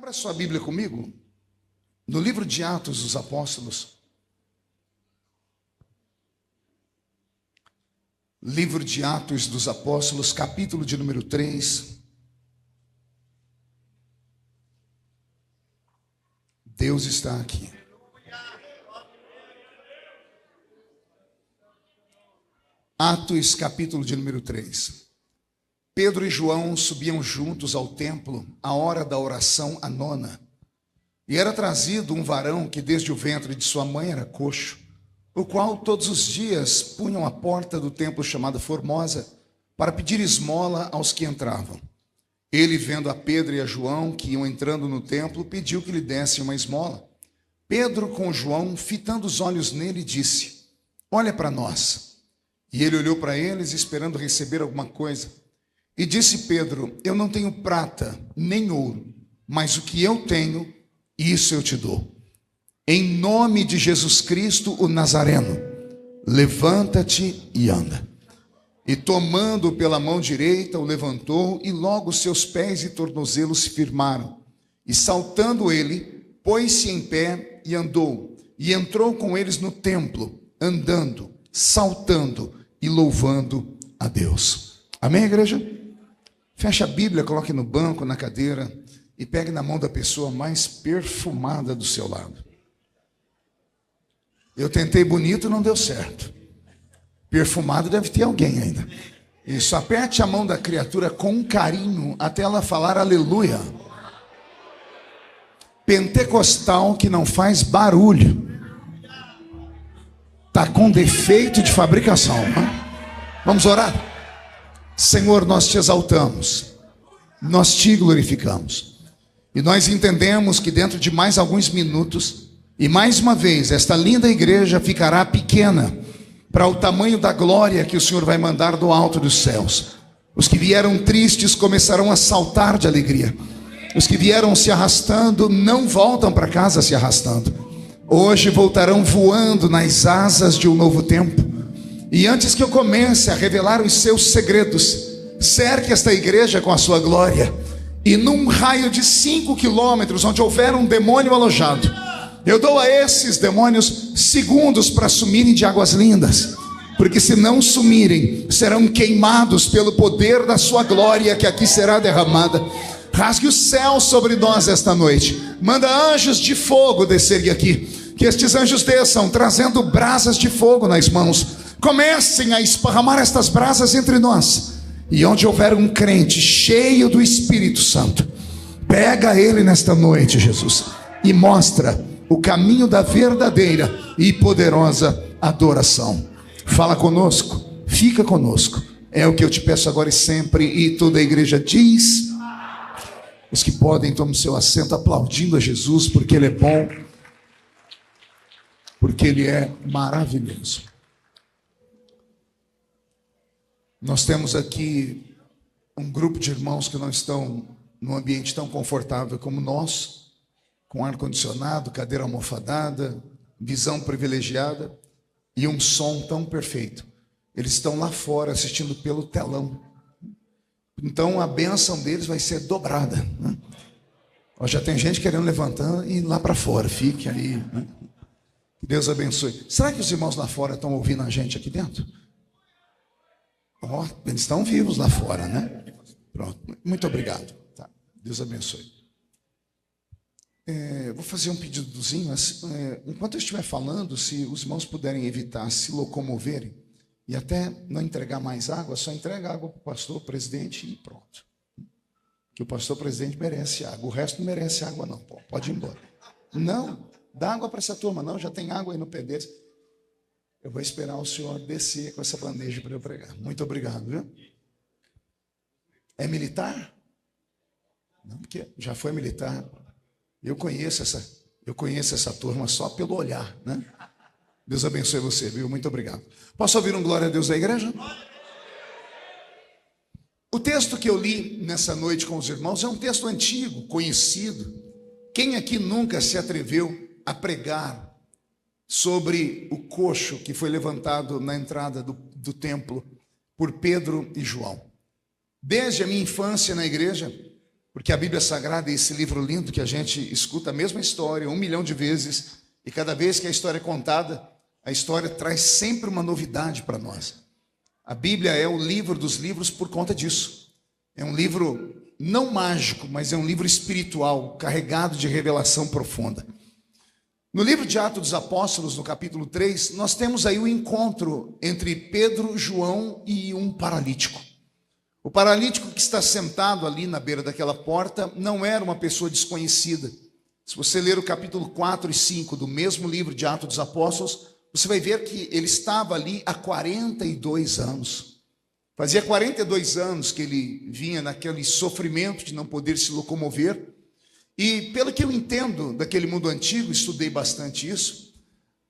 Abra sua Bíblia comigo, no livro de Atos dos Apóstolos. Livro de Atos dos Apóstolos, capítulo de número 3. Deus está aqui. Atos, capítulo de número 3. Pedro e João subiam juntos ao templo, à hora da oração, a nona. E era trazido um varão que desde o ventre de sua mãe era coxo, o qual todos os dias punham à porta do templo chamada Formosa, para pedir esmola aos que entravam. Ele, vendo a Pedro e a João, que iam entrando no templo, pediu que lhe dessem uma esmola. Pedro, com João, fitando os olhos nele, disse: olha para nós. E ele olhou para eles, esperando receber alguma coisa. E disse Pedro: eu não tenho prata, nem ouro, mas o que eu tenho, isso eu te dou. Em nome de Jesus Cristo, o Nazareno, levanta-te e anda. E tomando pela mão direita, o levantou, e logo seus pés e tornozelos se firmaram. E saltando ele, pôs-se em pé e andou. E entrou com eles no templo, andando, saltando e louvando a Deus. Amém, igreja? Feche a Bíblia, coloque no banco, na cadeira, e pegue na mão da pessoa mais perfumada do seu lado. Eu tentei bonito, não deu certo. Perfumado deve ter alguém ainda. Isso, aperte a mão da criatura com carinho até ela falar aleluia. Pentecostal que não faz barulho. Está com defeito de fabricação, né? Vamos orar? Senhor, nós te exaltamos, nós te glorificamos. E nós entendemos que dentro de mais alguns minutos, e mais uma vez, esta linda igreja ficará pequena para o tamanho da glória que o Senhor vai mandar do alto dos céus. Os que vieram tristes começarão a saltar de alegria. Os que vieram se arrastando não voltam para casa se arrastando. Hoje voltarão voando nas asas de um novo tempo. E antes que eu comece a revelar os seus segredos, cerque esta igreja com a sua glória. E num raio de 5 quilômetros, onde houver um demônio alojado, eu dou a esses demônios segundos para sumirem de águas lindas. Porque se não sumirem, serão queimados pelo poder da sua glória que aqui será derramada. Rasgue o céu sobre nós esta noite. Manda anjos de fogo descerem aqui. Que estes anjos desçam, trazendo brasas de fogo nas mãos. Comecem a esparramar estas brasas entre nós. E onde houver um crente cheio do Espírito Santo, pega ele nesta noite, Jesus, e mostra o caminho da verdadeira e poderosa adoração. Fala conosco, fica conosco. É o que eu te peço agora e sempre. E toda a igreja diz. Os que podem, tomem seu assento aplaudindo a Jesus, porque Ele é bom, porque Ele é maravilhoso. Nós temos aqui um grupo de irmãos que não estão num ambiente tão confortável como nós, com ar-condicionado, cadeira almofadada, visão privilegiada e um som tão perfeito. Eles estão lá fora assistindo pelo telão. Então a bênção deles vai ser dobrada, né? Ó, já tem gente querendo levantar e ir lá para fora, fique aí, né? Que Deus abençoe. Será que os irmãos lá fora estão ouvindo a gente aqui dentro? Oh, eles estão vivos lá fora, né? Pronto, muito obrigado. Tá. Deus abençoe. Vou fazer um pedidozinho. Enquanto eu estiver falando, se os irmãos puderem evitar se locomoverem e até não entregar mais água, só entrega água para o pastor, presidente e pronto. Que o pastor presidente merece água. O resto não merece água não. Pode ir embora. Não, dá água para essa turma não, já tem água aí no pé deles. Eu vou esperar o senhor descer com essa bandeja para eu pregar. Muito obrigado, viu? É militar? Não, porque já foi militar. Eu conheço essa turma só pelo olhar, né? Deus abençoe você, viu? Muito obrigado. Posso ouvir um glória a Deus da igreja? O texto que eu li nessa noite com os irmãos é um texto antigo, conhecido. Quem aqui nunca se atreveu a pregar sobre o coxo que foi levantado na entrada do templo por Pedro e João? Desde a minha infância na igreja, Porque a Bíblia Sagrada é esse livro lindo que a gente escuta a mesma história 1 milhão de vezes, e cada vez que a história é contada, a história traz sempre uma novidade para nós. A Bíblia é o livro dos livros por conta disso. É um livro não mágico, mas é um livro espiritual, carregado de revelação profunda. No livro de Atos dos Apóstolos, no capítulo 3, nós temos aí o encontro entre Pedro, João e um paralítico. O paralítico que está sentado ali na beira daquela porta não era uma pessoa desconhecida. Se você ler o capítulo 4 e 5 do mesmo livro de Atos dos Apóstolos, você vai ver que ele estava ali há 42 anos. Fazia 42 anos que ele vinha naquele sofrimento de não poder se locomover. E pelo que eu entendo daquele mundo antigo, estudei bastante isso,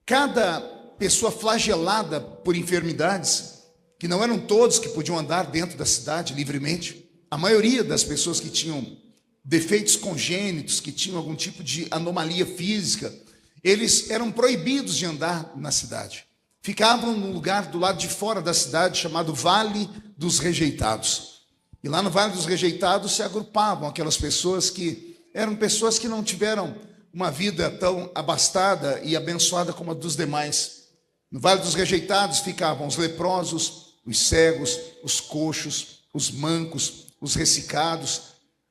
cada pessoa flagelada por enfermidades, que não eram todos que podiam andar dentro da cidade livremente, a maioria das pessoas que tinham defeitos congênitos, que tinham algum tipo de anomalia física, eles eram proibidos de andar na cidade. Ficavam num lugar do lado de fora da cidade, chamado Vale dos Rejeitados. E lá no Vale dos Rejeitados se agrupavam aquelas pessoas que eram pessoas que não tiveram uma vida tão abastada e abençoada como a dos demais. No Vale dos Rejeitados ficavam os leprosos, os cegos, os coxos, os mancos, os ressecados,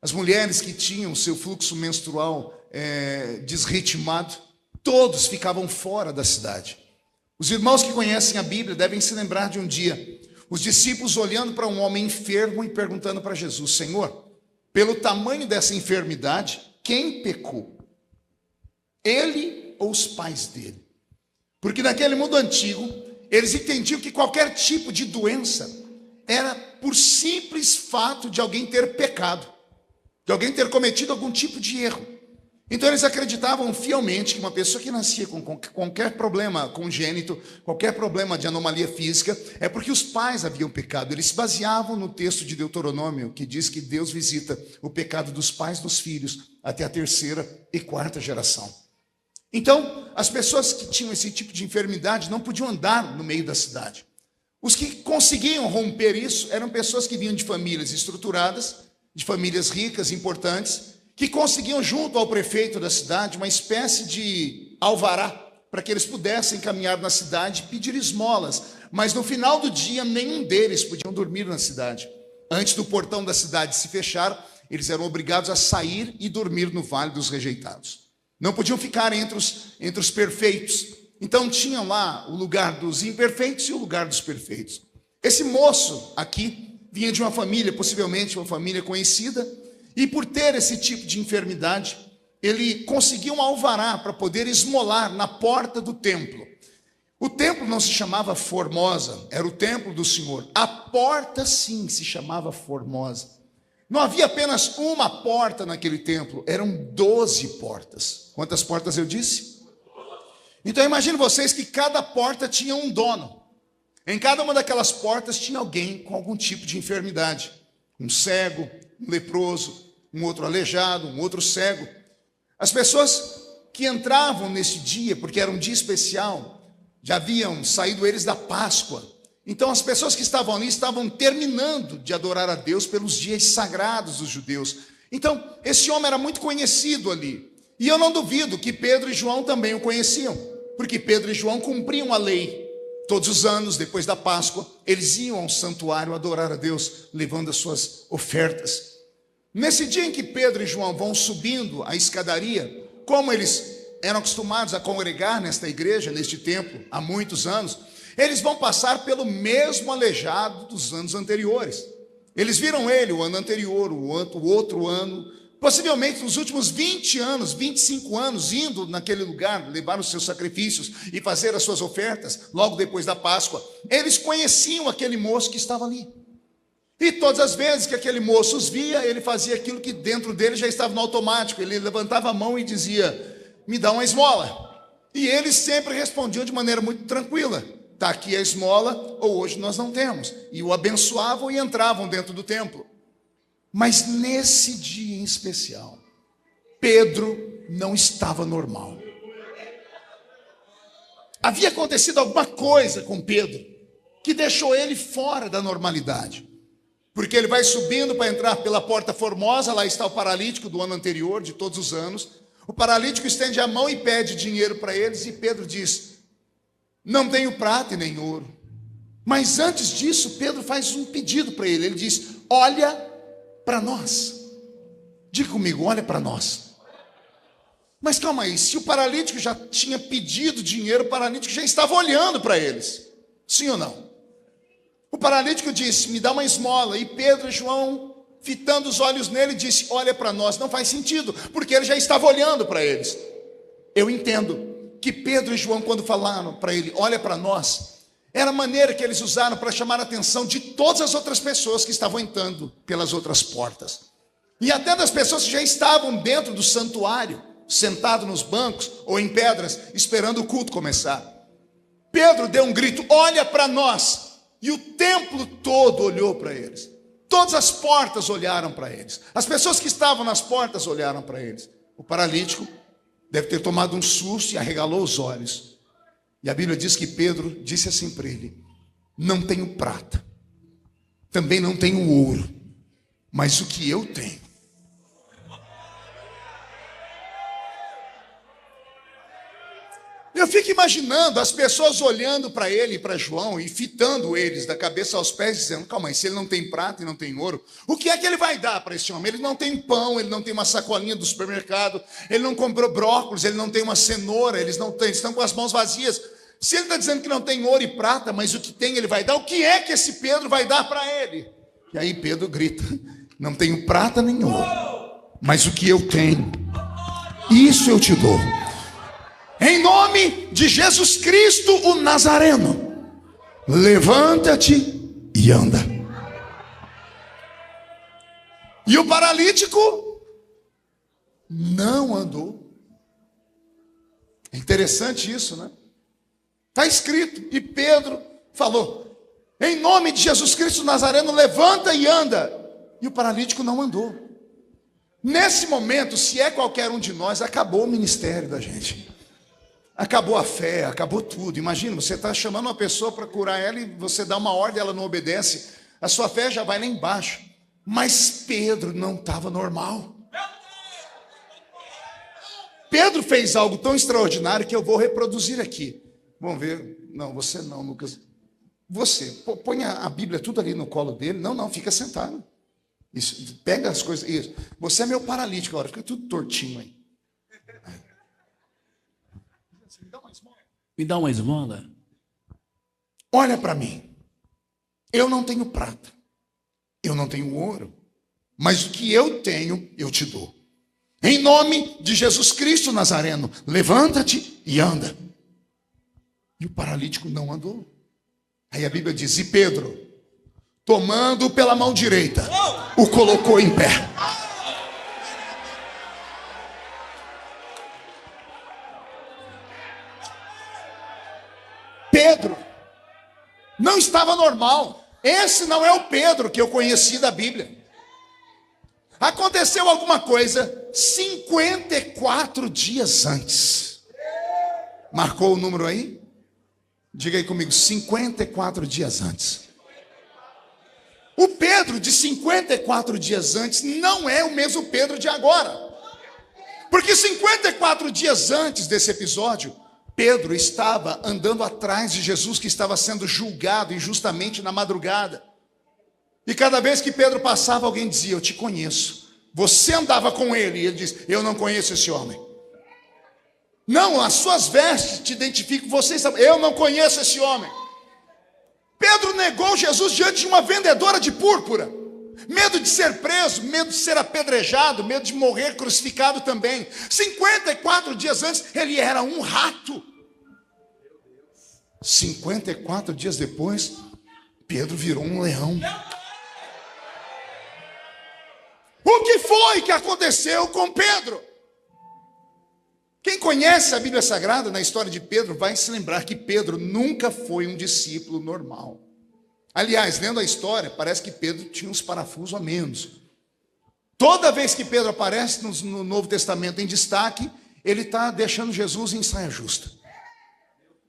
as mulheres que tinham seu fluxo menstrual desritimado, todos ficavam fora da cidade. Os irmãos que conhecem a Bíblia devem se lembrar de um dia, os discípulos olhando para um homem enfermo e perguntando para Jesus: Senhor, pelo tamanho dessa enfermidade, quem pecou? Ele ou os pais dele? Porque naquele mundo antigo, eles entendiam que qualquer tipo de doença era por simples fato de alguém ter pecado, de alguém ter cometido algum tipo de erro. Então eles acreditavam fielmente que uma pessoa que nascia com qualquer problema congênito, qualquer problema de anomalia física, é porque os pais haviam pecado. Eles se baseavam no texto de Deuteronômio, que diz que Deus visita o pecado dos pais dos filhos até a 3ª e 4ª geração. Então, as pessoas que tinham esse tipo de enfermidade não podiam andar no meio da cidade. Os que conseguiam romper isso eram pessoas que vinham de famílias estruturadas, de famílias ricas, importantes, que conseguiam junto ao prefeito da cidade uma espécie de alvará para que eles pudessem caminhar na cidade e pedir esmolas. Mas no final do dia, nenhum deles podiam dormir na cidade. Antes do portão da cidade se fechar, eles eram obrigados a sair e dormir no Vale dos Rejeitados. Não podiam ficar entre os perfeitos. Então tinham lá o lugar dos imperfeitos e o lugar dos perfeitos. Esse moço aqui vinha de uma família, possivelmente uma família conhecida, e por ter esse tipo de enfermidade, ele conseguiu um alvará para poder esmolar na porta do templo. O templo não se chamava Formosa, era o templo do Senhor. A porta sim se chamava Formosa. Não havia apenas uma porta naquele templo, eram 12 portas. Quantas portas eu disse? Então imagine vocês que cada porta tinha um dono. Em cada uma daquelas portas tinha alguém com algum tipo de enfermidade. Um cego, um leproso, um outro aleijado, um outro cego. As pessoas que entravam nesse dia, porque era um dia especial, já haviam saído eles da Páscoa. Então as pessoas que estavam ali estavam terminando de adorar a Deus pelos dias sagrados dos judeus. Então esse homem era muito conhecido ali. E eu não duvido que Pedro e João também o conheciam, porque Pedro e João cumpriam a lei. Todos os anos, depois da Páscoa, eles iam ao santuário adorar a Deus, levando as suas ofertas. Nesse dia em que Pedro e João vão subindo a escadaria, como eles eram acostumados a congregar nesta igreja, neste templo, há muitos anos, eles vão passar pelo mesmo aleijado dos anos anteriores. Eles viram ele o ano anterior, o outro ano, possivelmente nos últimos 20 anos, 25 anos, indo naquele lugar, levar os seus sacrifícios e fazer as suas ofertas, logo depois da Páscoa. Eles conheciam aquele moço que estava ali. E todas as vezes que aquele moço os via, ele fazia aquilo que dentro dele já estava no automático. Ele levantava a mão e dizia: me dá uma esmola. E eles sempre respondiam de maneira muito tranquila: está aqui a esmola, ou hoje nós não temos. E o abençoavam e entravam dentro do templo. Mas nesse dia em especial, Pedro não estava normal. Havia acontecido alguma coisa com Pedro que deixou ele fora da normalidade. Porque ele vai subindo para entrar pela porta formosa, lá está o paralítico do ano anterior, de todos os anos. O paralítico estende a mão e pede dinheiro para eles, e Pedro diz: não tenho prata e nem ouro. Mas antes disso, Pedro faz um pedido para ele. Ele diz: olha para nós. Diga comigo, olha para nós. Mas calma aí, se o paralítico já tinha pedido dinheiro, o paralítico já estava olhando para eles. Sim ou não? O paralítico disse: me dá uma esmola. E Pedro e João, fitando os olhos nele, disse: olha para nós. Não faz sentido, porque ele já estava olhando para eles. Eu entendo que Pedro e João, quando falaram para ele, olha para nós, era a maneira que eles usaram para chamar a atenção de todas as outras pessoas que estavam entrando pelas outras portas. E até das pessoas que já estavam dentro do santuário, sentado nos bancos ou em pedras, esperando o culto começar. Pedro deu um grito: olha para nós. E o templo todo olhou para eles. Todas as portas olharam para eles. As pessoas que estavam nas portas olharam para eles. O paralítico deve ter tomado um susto e arregalou os olhos. E a Bíblia diz que Pedro disse assim para ele: não tenho prata, também não tenho ouro, mas o que eu tenho. Eu fico imaginando as pessoas olhando para ele e para João e fitando eles da cabeça aos pés, dizendo: calma aí, se ele não tem prata e não tem ouro, o que é que ele vai dar para esse homem? Ele não tem pão, ele não tem uma sacolinha do supermercado, ele não comprou brócolis, ele não tem uma cenoura, eles estão com as mãos vazias. Se ele está dizendo que não tem ouro e prata, mas o que tem ele vai dar, o que é que esse Pedro vai dar para ele? E aí Pedro grita: não tenho prata nem ouro, mas o que eu tenho, isso eu te dou. Em nome de Jesus Cristo, o Nazareno, levanta-te e anda. E o paralítico não andou. É interessante isso, né? Está escrito, e Pedro falou: em nome de Jesus Cristo, o Nazareno, levanta e anda. E o paralítico não andou. Nesse momento, se é qualquer um de nós, acabou o ministério da gente. Acabou a fé, acabou tudo. Imagina, você está chamando uma pessoa para curar ela e você dá uma ordem, ela não obedece. A sua fé já vai lá embaixo. Mas Pedro não estava normal. Pedro fez algo tão extraordinário que eu vou reproduzir aqui. Vamos ver. Não, você não, Lucas. Você, põe a Bíblia tudo ali no colo dele. Não, fica sentado. Isso, pega as coisas. Isso. Você é meu paralítico agora, fica tudo tortinho aí. Me dá uma esmola. Olha para mim. Eu não tenho prata, eu não tenho ouro, mas o que eu tenho, eu te dou. Em nome de Jesus Cristo Nazareno, levanta-te e anda. E o paralítico não andou. Aí a Bíblia diz: e Pedro, tomando-o pela mão direita, o colocou em pé. Pedro não estava normal. Esse não é o Pedro que eu conheci da Bíblia. Aconteceu alguma coisa 54 dias antes. Marcou o número aí? Diga aí comigo, 54 dias antes. O Pedro de 54 dias antes não é o mesmo Pedro de agora. Porque 54 dias antes desse episódio, Pedro estava andando atrás de Jesus, que estava sendo julgado injustamente na madrugada. E cada vez que Pedro passava, alguém dizia: eu te conheço. Você andava com ele. E ele diz: eu não conheço esse homem. Não, as suas vestes te identificam. Eu não conheço esse homem. Pedro negou Jesus diante de uma vendedora de púrpura. Medo de ser preso, medo de ser apedrejado, medo de morrer crucificado também. 54 dias antes, ele era um rato. 54 dias depois, Pedro virou um leão. O que foi que aconteceu com Pedro? Quem conhece a Bíblia Sagrada, na história de Pedro, vai se lembrar que Pedro nunca foi um discípulo normal. Aliás, lendo a história, parece que Pedro tinha uns parafusos a menos. Toda vez que Pedro aparece no Novo Testamento em destaque, ele está deixando Jesus em saia justa.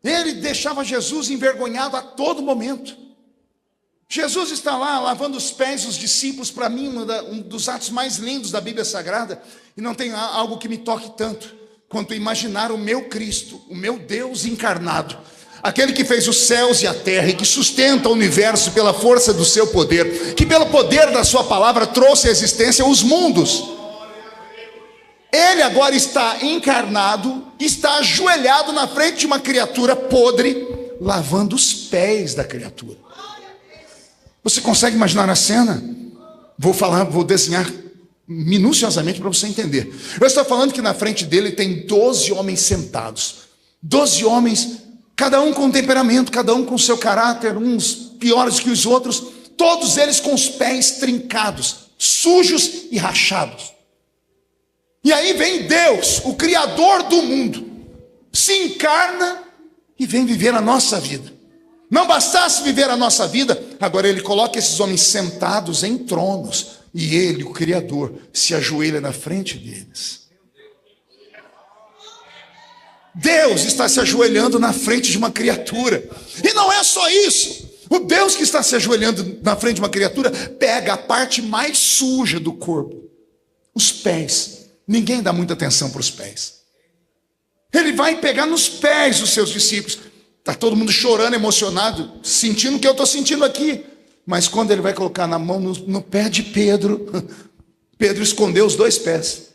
Ele deixava Jesus envergonhado a todo momento. Jesus está lá lavando os pés dos discípulos, para mim um dos atos mais lindos da Bíblia Sagrada, e não tem algo que me toque tanto quanto imaginar o meu Cristo, o meu Deus encarnado, aquele que fez os céus e a terra e que sustenta o universo pela força do seu poder, que pelo poder da sua palavra trouxe à existência os mundos. Ele agora está encarnado, está ajoelhado na frente de uma criatura podre, lavando os pés da criatura. Você consegue imaginar a cena? Vou desenhar minuciosamente para você entender. Eu estou falando que na frente dele tem 12 homens sentados. 12 homens, cada um com temperamento, cada um com seu caráter, uns piores que os outros, todos eles com os pés trincados, sujos e rachados. E aí vem Deus, o Criador do mundo, se encarna e vem viver a nossa vida. Não bastasse viver a nossa vida, agora ele coloca esses homens sentados em tronos, e ele, o Criador, se ajoelha na frente deles. Deus está se ajoelhando na frente de uma criatura, e não é só isso. O Deus que está se ajoelhando na frente de uma criatura pega a parte mais suja do corpo, os pés. Ninguém dá muita atenção para os pés. Ele vai pegar nos pés dos seus discípulos. Está todo mundo chorando, emocionado, sentindo o que eu estou sentindo aqui. Mas quando ele vai colocar na mão no pé de Pedro, Pedro escondeu os 2 pés.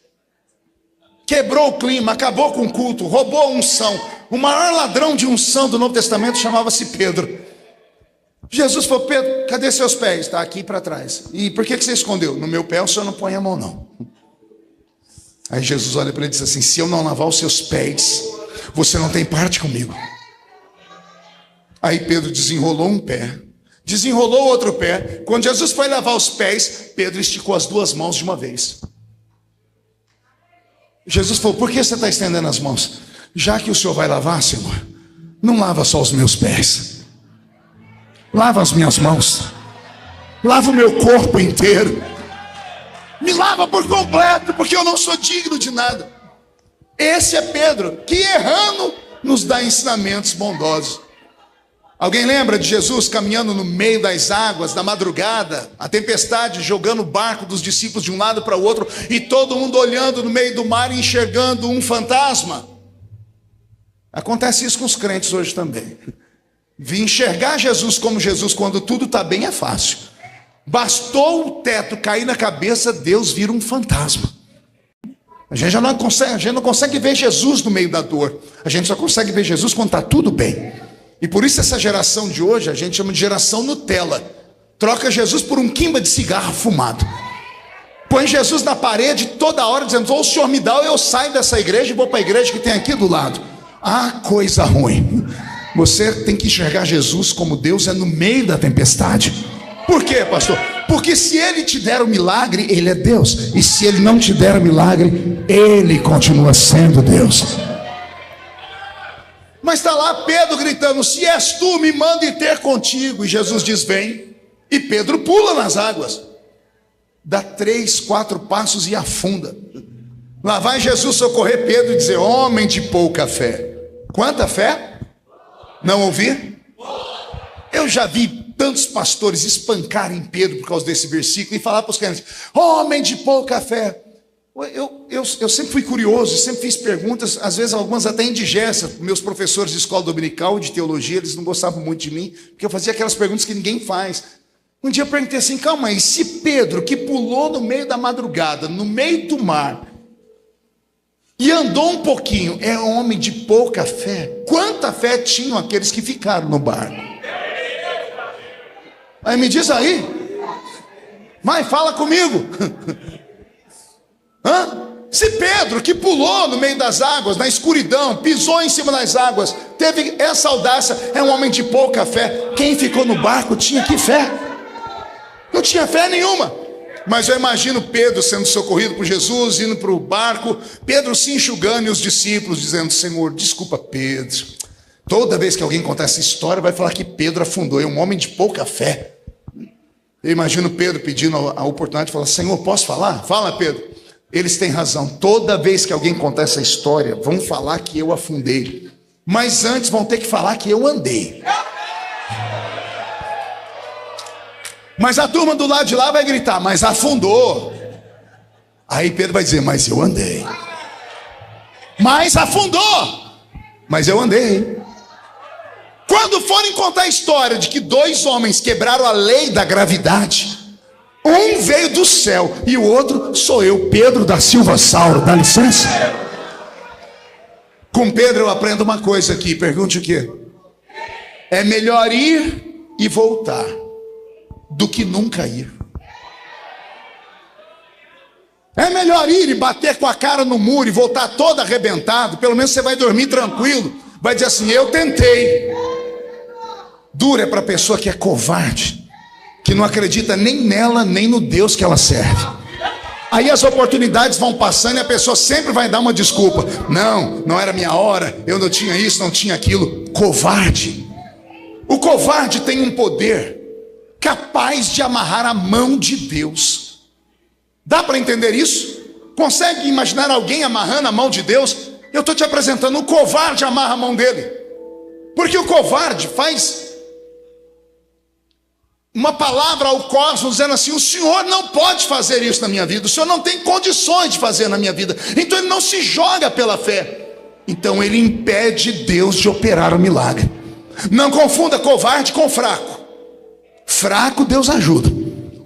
Quebrou o clima, acabou com o culto, roubou a unção. O maior ladrão de unção do Novo Testamento chamava-se Pedro. Jesus falou: Pedro, cadê seus pés? Está aqui para trás. E por que você escondeu? No meu pé o senhor não põe a mão não. Aí Jesus olha para ele e diz assim: se eu não lavar os seus pés, você não tem parte comigo. Aí Pedro desenrolou um pé, desenrolou outro pé. Quando Jesus foi lavar os pés, Pedro esticou as 2 mãos de uma vez. Jesus falou: por que você está estendendo as mãos? Já que o senhor vai lavar, Senhor, não lava só os meus pés, lava as minhas mãos, lava o meu corpo inteiro, me lava por completo, porque eu não sou digno de nada. Esse é Pedro, que errando nos dá ensinamentos bondosos. Alguém lembra de Jesus caminhando no meio das águas, na madrugada, a tempestade jogando o barco dos discípulos de um lado para o outro, e todo mundo olhando no meio do mar e enxergando um fantasma? Acontece isso com os crentes hoje também. Vi enxergar Jesus como Jesus quando tudo está bem é fácil. Bastou o teto cair na cabeça, Deus vira um fantasma. A gente não consegue ver Jesus no meio da dor. A gente só consegue ver Jesus quando está tudo bem. E por isso essa geração de hoje a gente chama de geração Nutella. Troca Jesus por um quimba de cigarro fumado. Põe Jesus na parede toda hora dizendo: ou o senhor me dá ou eu saio dessa igreja e vou para a igreja que tem aqui do lado. Ah, coisa ruim. Você tem que enxergar Jesus como Deus é no meio da tempestade. Por quê, pastor? Porque se ele te der o milagre, ele é Deus. E se ele não te der o milagre, ele continua sendo Deus. Mas está lá Pedro gritando: se és tu, me manda ir ter contigo. E Jesus diz: vem. E Pedro pula nas águas, dá 3, 4 passos e afunda. Lá vai Jesus socorrer Pedro e dizer: homem de pouca fé. Quanta fé? Não ouvi? Eu já vi tantos pastores espancarem Pedro por causa desse versículo e falar para os crentes: homem de pouca fé. Eu sempre fui curioso, sempre fiz perguntas, às vezes algumas até indigestas. Meus professores de escola dominical de teologia, eles não gostavam muito de mim, porque eu fazia aquelas perguntas que ninguém faz. Um dia eu perguntei assim: calma aí, se Pedro, que pulou no meio da madrugada, no meio do mar, e andou um pouquinho, é homem de pouca fé, quanta fé tinham aqueles que ficaram no barco? Aí me diz aí, mãe, fala comigo. Se Pedro, que pulou no meio das águas, na escuridão, pisou em cima das águas, teve essa audácia, é um homem de pouca fé, quem ficou no barco tinha que fé? Não tinha fé nenhuma. Mas eu imagino Pedro sendo socorrido por Jesus, indo para o barco, Pedro se enxugando e os discípulos dizendo: Senhor, desculpa Pedro. Toda vez que alguém contar essa história vai falar que Pedro afundou, é um homem de pouca fé. Eu imagino Pedro pedindo a oportunidade de falar: Senhor, posso falar? Fala, Pedro. Eles têm razão, toda vez que alguém contar essa história, vão falar que eu afundei, mas antes vão ter que falar que eu andei. Mas a turma do lado de lá vai gritar, mas afundou. Aí Pedro vai dizer, mas eu andei. Mas afundou, mas eu andei. Quando forem contar a história de que 2 homens quebraram a lei da gravidade, um veio do céu e o outro sou eu, Pedro da Silva Sauro, dá licença? Com Pedro eu aprendo uma coisa aqui, pergunte o quê? É melhor ir e voltar do que nunca ir. É melhor ir e bater com a cara no muro e voltar todo arrebentado. Pelo menos você vai dormir tranquilo. Vai dizer assim, eu tentei. Duro é para a pessoa que é covarde, que não acredita nem nela, nem no Deus que ela serve. Aí as oportunidades vão passando e a pessoa sempre vai dar uma desculpa. Não era minha hora, eu não tinha isso, não tinha aquilo. Covarde. O covarde tem um poder capaz de amarrar a mão de Deus. Dá para entender isso? Consegue imaginar alguém amarrando a mão de Deus? Eu estou te apresentando, o covarde amarra a mão dele. Porque o covarde faz uma palavra ao cosmos dizendo assim, o Senhor não pode fazer isso na minha vida, o Senhor não tem condições de fazer na minha vida. Então ele não se joga pela fé. Então ele impede Deus de operar o milagre. Não confunda covarde com fraco. Fraco Deus ajuda.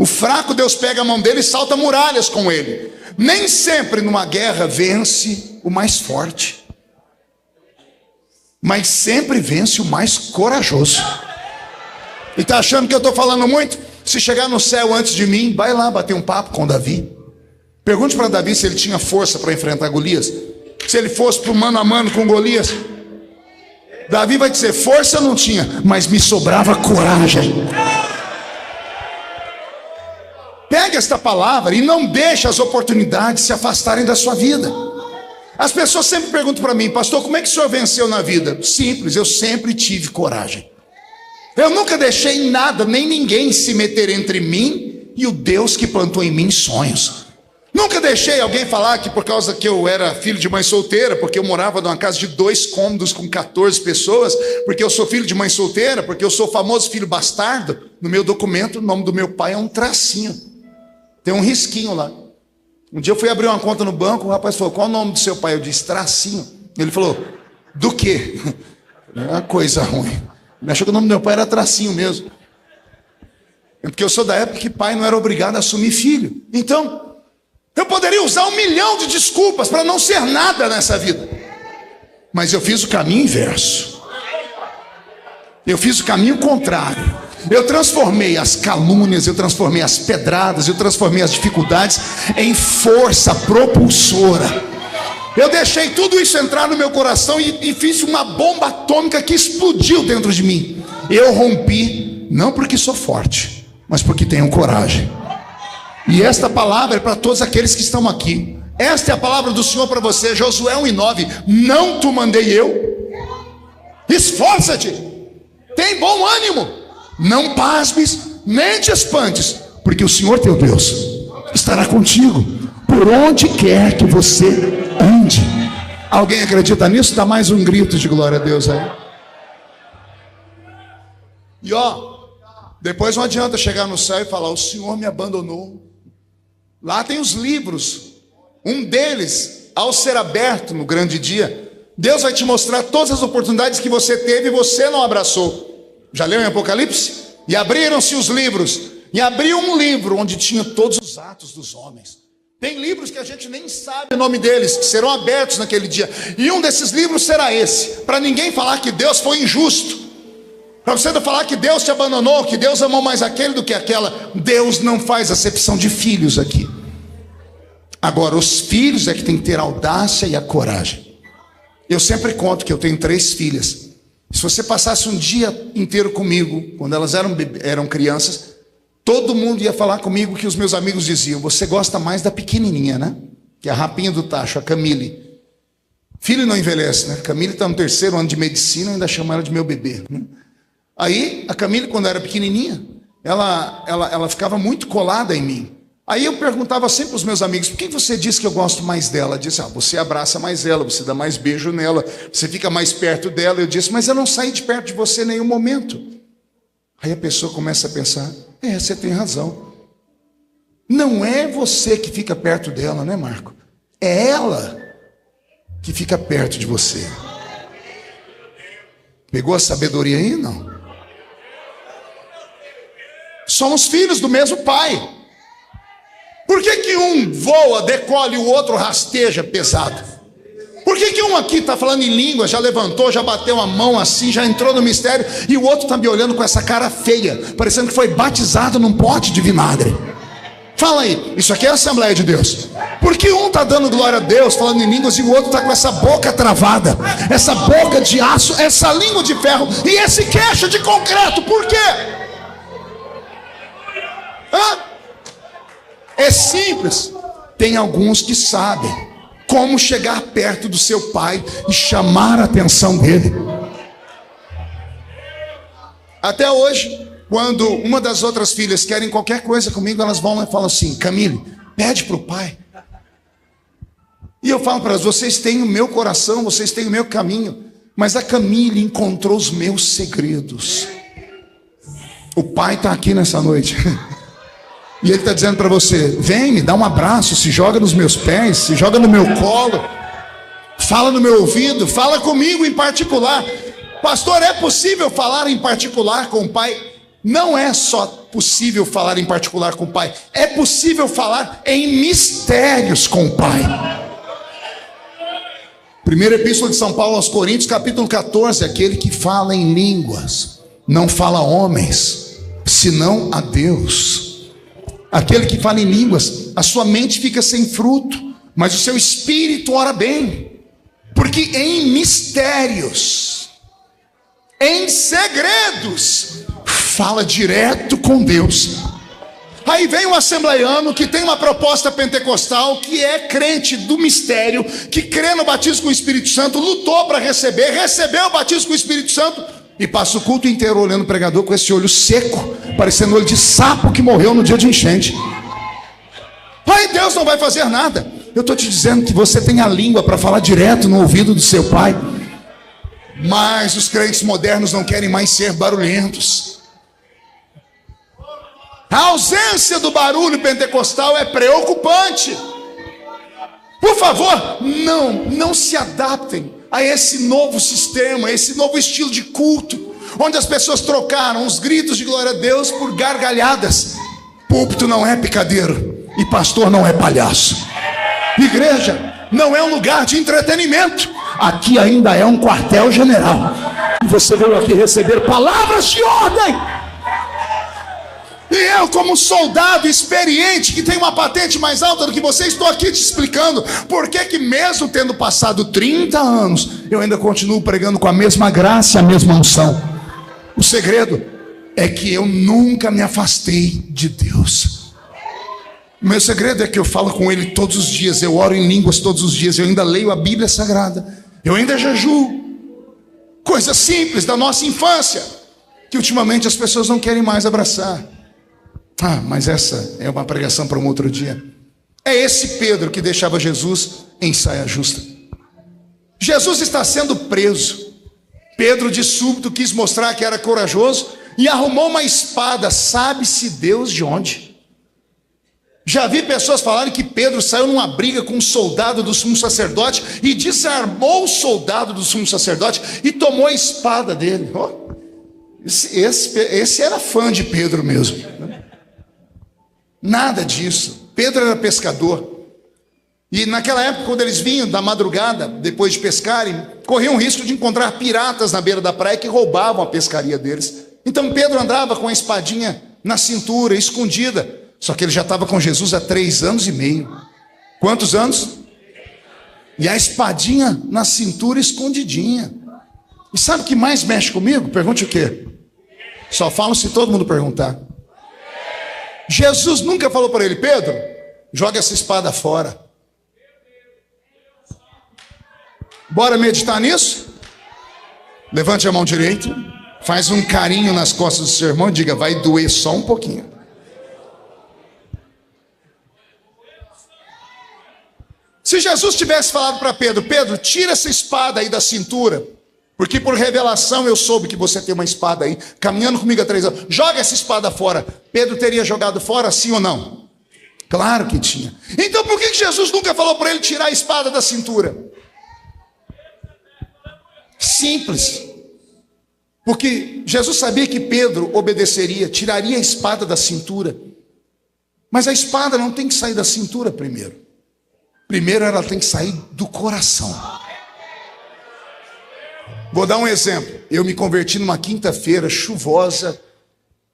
O fraco, Deus pega a mão dele e salta muralhas com ele. Nem sempre numa guerra vence o mais forte, mas sempre vence o mais corajoso. E está achando que eu estou falando muito? Se chegar no céu antes de mim, vai lá bater um papo com Davi. Pergunte para Davi se ele tinha força para enfrentar Golias. Se ele fosse para o mano a mano com Golias, Davi vai dizer, força eu não tinha, mas me sobrava coragem. Pegue esta palavra e não deixe as oportunidades se afastarem da sua vida. As pessoas sempre perguntam para mim, pastor, como é que o senhor venceu na vida? Simples, eu sempre tive coragem. Eu nunca deixei nada, nem ninguém se meter entre mim e o Deus que plantou em mim sonhos. Nunca deixei alguém falar que por causa que eu era filho de mãe solteira, porque eu morava numa casa de 2 cômodos com 14 pessoas, porque eu sou filho de mãe solteira, porque eu sou famoso filho bastardo, no meu documento o nome do meu pai é um tracinho. Tem um risquinho lá. Um dia eu fui abrir uma conta no banco, o rapaz falou, qual é o nome do seu pai? Eu disse, Tracinho. Ele falou, do quê? É uma coisa ruim. Ele achou que o nome do meu pai era Tracinho mesmo. É porque eu sou da época que pai não era obrigado a assumir filho. Então, eu poderia usar 1 milhão de desculpas para não ser nada nessa vida. Mas eu fiz o caminho inverso. Eu fiz o caminho contrário. Eu transformei as calúnias, eu transformei as pedradas, eu transformei as dificuldades em força propulsora. Eu deixei tudo isso entrar no meu coração e fiz uma bomba atômica que explodiu dentro de mim. Eu rompi, não porque sou forte, mas porque tenho coragem. E esta palavra é para todos aqueles que estão aqui. Esta é a palavra do Senhor para você, Josué 1:9. Não te mandei eu? Esforça-te, tem bom ânimo. Não pasmes, nem te espantes, porque o Senhor teu Deus estará contigo, por onde quer que você ande. Alguém acredita nisso? Dá mais um grito de glória a Deus aí. E depois não adianta chegar no céu e falar, o Senhor me abandonou. Lá tem os livros, um deles, ao ser aberto no grande dia, Deus vai te mostrar todas as oportunidades que você teve e você não abraçou. Já leu em Apocalipse? E abriram-se os livros, e abriu um livro onde tinha todos os atos dos homens. Tem livros que a gente nem sabe o nome deles, que serão abertos naquele dia. E um desses livros será esse, para ninguém falar que Deus foi injusto, para você não falar que Deus te abandonou, que Deus amou mais aquele do que aquela. Deus não faz acepção de filhos aqui. Agora, os filhos é que tem que ter a audácia e a coragem. Eu sempre conto que eu tenho 3 filhas. Se você passasse um dia inteiro comigo, quando elas eram crianças, todo mundo ia falar comigo que os meus amigos diziam, você gosta mais da pequenininha, né? Que é a rapinha do tacho, a Camille. Filho não envelhece, né? Camille está no 3º ano de medicina, ainda chamo ela de meu bebê, né? Aí, a Camille, quando era pequenininha, ela ficava muito colada em mim. Aí eu perguntava sempre para os meus amigos, por que você diz que eu gosto mais dela? Eu disse, você abraça mais ela, você dá mais beijo nela, você fica mais perto dela. Eu disse, mas eu não saí de perto de você em nenhum momento. Aí a pessoa começa a pensar, Você tem razão. Não é você que fica perto dela, né, Marco? É ela que fica perto de você. Pegou a sabedoria aí? Não. Somos filhos do mesmo pai. Por que um voa, decola e o outro rasteja pesado? Por que um aqui está falando em língua, já levantou, já bateu a mão assim, já entrou no mistério, e o outro está me olhando com essa cara feia, parecendo que foi batizado num pote de vinagre? Fala aí, isso aqui é a Assembleia de Deus. Por que um está dando glória a Deus, falando em línguas, e o outro está com essa boca travada, essa boca de aço, essa língua de ferro e esse queixo de concreto? Por quê? É simples. Tem alguns que sabem como chegar perto do seu pai e chamar a atenção dele. Até hoje, quando uma das outras filhas querem qualquer coisa comigo, elas vão e falam assim: Camille, pede para o pai. E eu falo para elas: vocês têm o meu coração, vocês têm o meu caminho, mas a Camille encontrou os meus segredos. O pai está aqui nessa noite. E ele está dizendo para você: vem, me dá um abraço, se joga nos meus pés, se joga no meu colo, fala no meu ouvido, fala comigo em particular. Pastor, é possível falar em particular com o pai? Não é só possível falar em particular com o pai, é possível falar em mistérios com o pai. Primeira Epístola de São Paulo aos Coríntios, capítulo 14: aquele que fala em línguas não fala a homens, senão a Deus. Aquele que fala em línguas, a sua mente fica sem fruto, mas o seu espírito ora bem. Porque em mistérios, em segredos, fala direto com Deus. Aí vem um assembleiano que tem uma proposta pentecostal, que é crente do mistério, que crê no batismo com o Espírito Santo, lutou para receber, recebeu o batismo com o Espírito Santo, e passa o culto inteiro olhando o pregador com esse olho seco, parecendo olho de sapo que morreu no dia de enchente. Aí Deus não vai fazer nada. Eu estou te dizendo que você tem a língua para falar direto no ouvido do seu pai. Mas os crentes modernos não querem mais ser barulhentos. A ausência do barulho pentecostal é preocupante. Por favor, não se adaptem a esse novo sistema, esse novo estilo de culto, onde as pessoas trocaram os gritos de glória a Deus por gargalhadas. Púlpito não é picadeiro e pastor não é palhaço. Igreja não é um lugar de entretenimento. Aqui ainda é um quartel-general. E você veio aqui receber palavras de ordem. E eu, como soldado experiente, que tem uma patente mais alta do que você, estou aqui te explicando por que mesmo tendo passado 30 anos, eu ainda continuo pregando com a mesma graça e a mesma unção. O segredo é que eu nunca me afastei de Deus. O meu segredo é que eu falo com Ele todos os dias, eu oro em línguas todos os dias, eu ainda leio a Bíblia Sagrada, eu ainda jejuo. Coisas simples da nossa infância, que ultimamente as pessoas não querem mais abraçar. Mas essa é uma pregação para um outro dia. É esse Pedro que deixava Jesus em saia justa. Jesus está sendo preso. Pedro de súbito quis mostrar que era corajoso e arrumou uma espada, sabe-se Deus de onde. Já vi pessoas falarem que Pedro saiu numa briga com um soldado do sumo sacerdote e desarmou o soldado do sumo sacerdote e tomou a espada dele. Esse era fã de Pedro mesmo. Nada disso. Pedro era pescador. E naquela época, quando eles vinham da madrugada, depois de pescarem, corriam o risco de encontrar piratas na beira da praia que roubavam a pescaria deles. Então Pedro andava com a espadinha na cintura, escondida. Só que ele já estava com Jesus há 3 anos e meio. Quantos anos? E a espadinha na cintura, escondidinha. E sabe o que mais mexe comigo? Pergunte o quê? Só falo se todo mundo perguntar. Jesus nunca falou para ele: Pedro, joga essa espada fora. Bora meditar nisso? Levante a mão direita, faz um carinho nas costas do seu irmão e diga: vai doer só um pouquinho. Se Jesus tivesse falado para Pedro: Pedro, tira essa espada aí da cintura, Porque por revelação eu soube que você tem uma espada aí, caminhando comigo há 3 anos. Joga essa espada fora. Pedro teria jogado fora, sim ou não? Claro que tinha. Então por que Jesus nunca falou para ele tirar a espada da cintura? Simples. Porque Jesus sabia que Pedro obedeceria, tiraria a espada da cintura. Mas a espada não tem que sair da cintura primeiro. Primeiro ela tem que sair do coração. Vou dar um exemplo. Eu me converti numa quinta-feira chuvosa,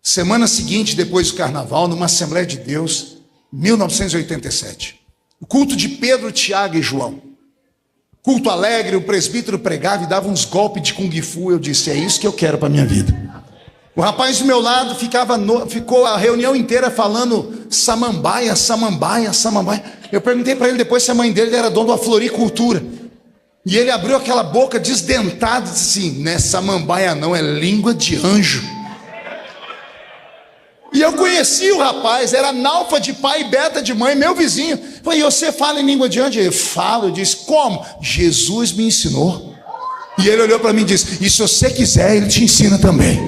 semana seguinte, depois do carnaval, numa Assembleia de Deus, 1987. O culto de Pedro, Tiago e João. Culto alegre, o presbítero pregava e dava uns golpes de Kung Fu. Eu disse, é isso que eu quero para a minha vida. O rapaz do meu lado ficou a reunião inteira falando samambaia, samambaia, samambaia. Eu perguntei para ele depois se a mãe dele era dona de uma floricultura. E ele abriu aquela boca desdentada e disse assim, não é samambaia não, é língua de anjo. E eu conheci o rapaz, era analfa de pai e beta de mãe, meu vizinho. Falei, e você fala em língua de anjo? Eu falo. Eu disse, como? Jesus me ensinou. E ele olhou para mim e disse, e se você quiser, ele te ensina também.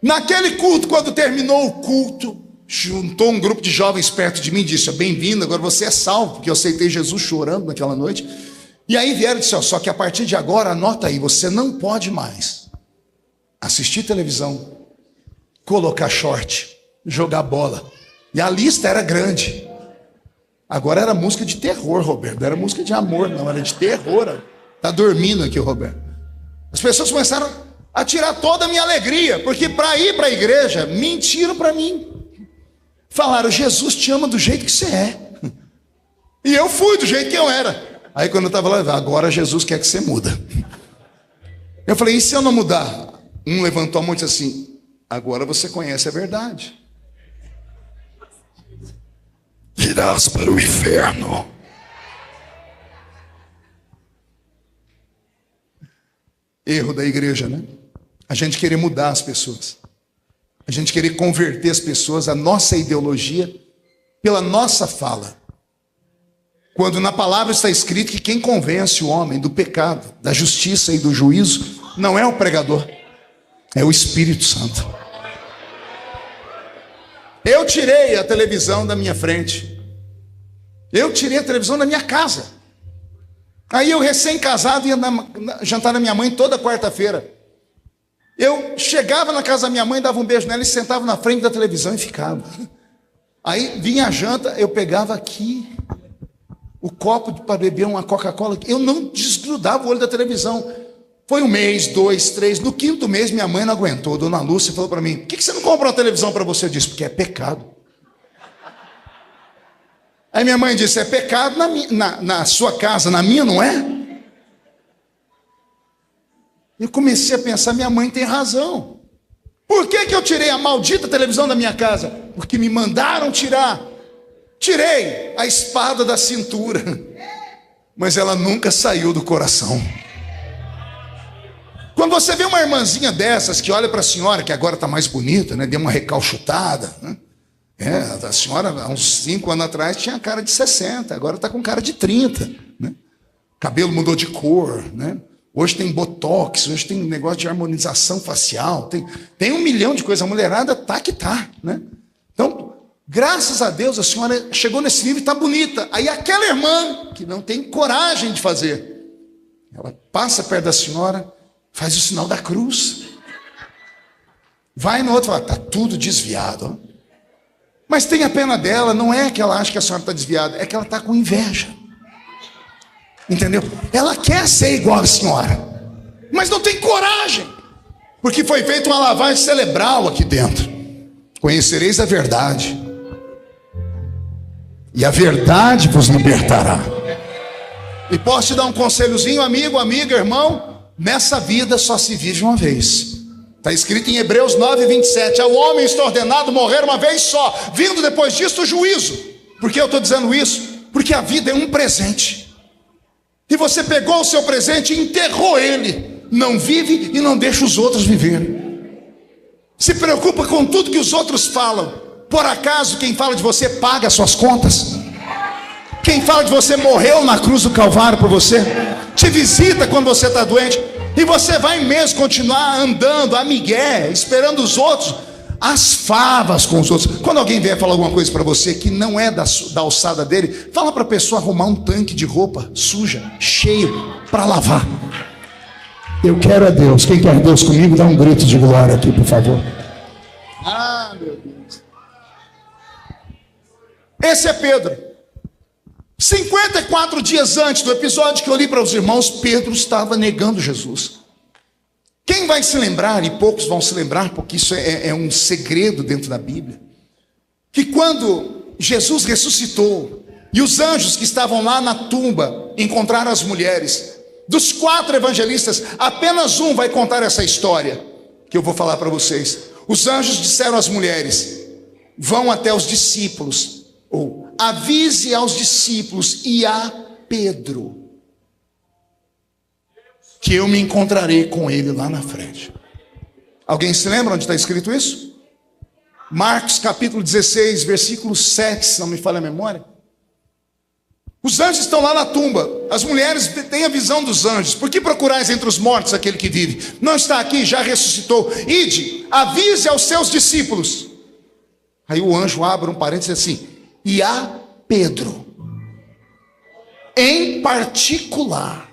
Naquele culto, quando terminou o culto, juntou um grupo de jovens perto de mim e disse, bem-vindo, agora você é salvo, porque eu aceitei Jesus chorando naquela noite. E aí vieram e disseram, só que a partir de agora, anota aí, você não pode mais assistir televisão, colocar short, jogar bola. E a lista era grande. Agora era música de terror, Roberto, não era música de amor, não, era de terror. Está dormindo aqui o Roberto. As pessoas começaram a tirar toda a minha alegria, porque para ir para a igreja, mentiram para mim. Falaram, Jesus te ama do jeito que você é. E eu fui do jeito que eu era. Aí quando eu estava lá, agora Jesus quer que você muda. Eu falei, e se eu não mudar? Um levantou a mão e disse assim, agora você conhece a verdade. Irás para o inferno. Erro da igreja, né? A gente querer mudar as pessoas. A gente querer converter as pessoas à nossa ideologia pela nossa fala. Quando na palavra está escrito que quem convence o homem do pecado, da justiça e do juízo, não é o pregador, é o Espírito Santo. Eu tirei a televisão da minha frente. Eu tirei a televisão da minha casa. Aí eu recém-casado ia jantar na minha mãe toda quarta-feira. Eu chegava na casa da minha mãe, dava um beijo nela e sentava na frente da televisão e ficava. Aí vinha a janta, eu pegava aqui o copo para beber uma Coca-Cola. Eu não desgrudava o olho da televisão. Foi 1 mês, 2, 3. No 5º mês minha mãe não aguentou. Dona Lúcia falou para mim, por que você não comprou uma televisão para você? Eu disse, porque é pecado. Aí minha mãe disse, é pecado na sua casa, na minha não é? Eu comecei a pensar, minha mãe tem razão. Por que eu tirei a maldita televisão da minha casa? Porque me mandaram tirar. Tirei a espada da cintura, mas ela nunca saiu do coração. Quando você vê uma irmãzinha dessas que olha para a senhora, que agora está mais bonita, né? Deu uma recalchutada, né? A senhora, há uns 5 anos atrás, tinha cara de 60, agora está com cara de 30. Né? Cabelo mudou de cor, né? Hoje tem botox, hoje tem negócio de harmonização facial, tem 1 milhão de coisas. A mulherada tá que tá, né? Então, graças a Deus, a senhora chegou nesse nível e está bonita. Aí aquela irmã, que não tem coragem de fazer, ela passa perto da senhora, faz o sinal da cruz. Vai no outro e fala, está tudo desviado. Ó. Mas tenha pena dela, não é que ela acha que a senhora está desviada, é que ela está com inveja. Entendeu? Ela quer ser igual a senhora, mas não tem coragem, porque foi feita uma lavagem cerebral aqui dentro. Conhecereis a verdade, e a verdade vos libertará. E posso te dar um conselhozinho, amigo, amiga, irmão? Nessa vida só se vive uma vez. Está escrito em Hebreus 9:27, ao homem está ordenado morrer uma vez só, vindo depois disso o juízo. Por que eu estou dizendo isso? Porque a vida é um presente. E você pegou o seu presente e enterrou ele. Não vive e não deixa os outros viver. Se preocupa com tudo que os outros falam. Por acaso quem fala de você paga as suas contas? Quem fala de você morreu na cruz do Calvário por você, te visita quando você está doente, e você vai mesmo continuar andando a migué, esperando os outros, as favas com os outros. Quando alguém vier falar alguma coisa para você que não é da alçada dele, fala para a pessoa arrumar um tanque de roupa suja, cheio, para lavar. Eu quero a Deus. Quem quer Deus comigo, dá um grito de glória aqui, por favor. Ah, meu Deus. Esse é Pedro. 54 dias antes do episódio que eu li para os irmãos, Pedro estava negando Jesus. Quem vai se lembrar, e poucos vão se lembrar, porque isso é um segredo dentro da Bíblia, que quando Jesus ressuscitou, e os anjos que estavam lá na tumba encontraram as mulheres, dos 4 evangelistas, apenas um vai contar essa história, que eu vou falar para vocês. Os anjos disseram às mulheres: vão até os discípulos, ou avise aos discípulos e a Pedro, que eu me encontrarei com ele lá na frente. Alguém se lembra onde está escrito isso? Marcos capítulo 16, versículo 7, se não me falha a memória. Os anjos estão lá na tumba, as mulheres têm a visão dos anjos. Por que procurais entre os mortos aquele que vive? Não está aqui, já ressuscitou. Ide, avise aos seus discípulos. Aí o anjo abre um parênteses assim: e a Pedro, em particular.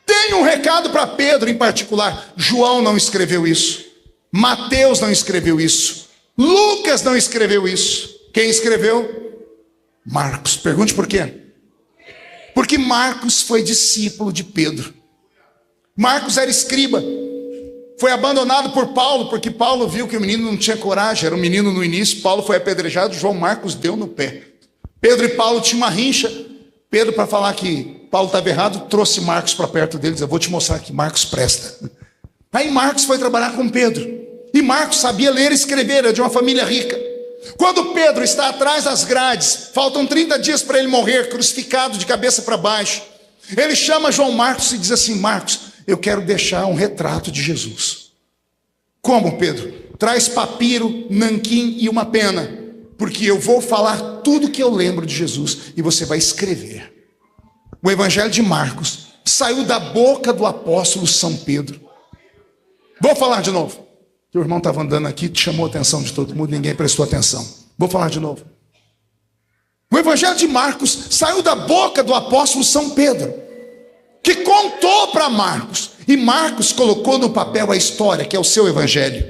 Tem um recado para Pedro em particular. João não escreveu isso, Mateus não escreveu isso, Lucas não escreveu isso. Quem escreveu? Marcos. Pergunte por quê? Porque Marcos foi discípulo de Pedro. Marcos era escriba, foi abandonado por Paulo, porque Paulo viu que o menino não tinha coragem, era um menino no início. Paulo foi apedrejado, João Marcos deu no pé. Pedro e Paulo tinham uma rincha. Pedro, para falar que Paulo estava errado, trouxe Marcos para perto deles. Eu vou te mostrar que Marcos presta. Aí Marcos foi trabalhar com Pedro, e Marcos sabia ler e escrever, era de uma família rica. Quando Pedro está atrás das grades, faltam 30 dias para ele morrer, crucificado de cabeça para baixo, ele chama João Marcos e diz assim: Marcos, eu quero deixar um retrato de Jesus. Como, Pedro? Traz papiro, nanquim e uma pena, porque eu vou falar tudo que eu lembro de Jesus e você vai escrever. O evangelho de Marcos saiu da boca do apóstolo São Pedro. Vou falar de novo. O irmão estava andando aqui, chamou a atenção de todo mundo, ninguém prestou atenção. Vou falar de novo. O evangelho de Marcos saiu da boca do apóstolo São Pedro, que contou para Marcos, e Marcos colocou no papel a história, que é o seu evangelho.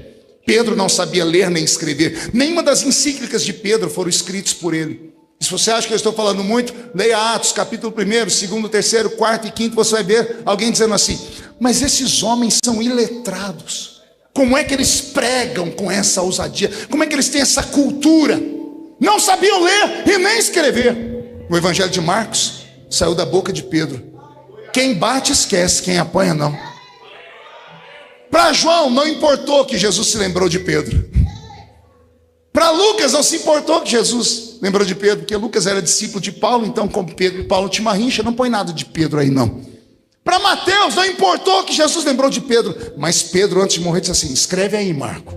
Pedro não sabia ler nem escrever, nenhuma das encíclicas de Pedro foram escritas por ele. E se você acha que eu estou falando muito, leia Atos, capítulo 1, 2, 3, 4 e 5, você vai ver alguém dizendo assim: mas esses homens são iletrados. Como é que eles pregam com essa ousadia? Como é que eles têm essa cultura? Não sabiam ler e nem escrever. O evangelho de Marcos saiu da boca de Pedro. Quem bate esquece, quem apanha não. Para João não importou que Jesus se lembrou de Pedro. Para Lucas não se importou que Jesus lembrou de Pedro, porque Lucas era discípulo de Paulo, então como Pedro e Paulo tinham uma rincha, não põe nada de Pedro aí não. Para Mateus não importou que Jesus lembrou de Pedro, mas Pedro antes de morrer disse assim: escreve aí, Marco,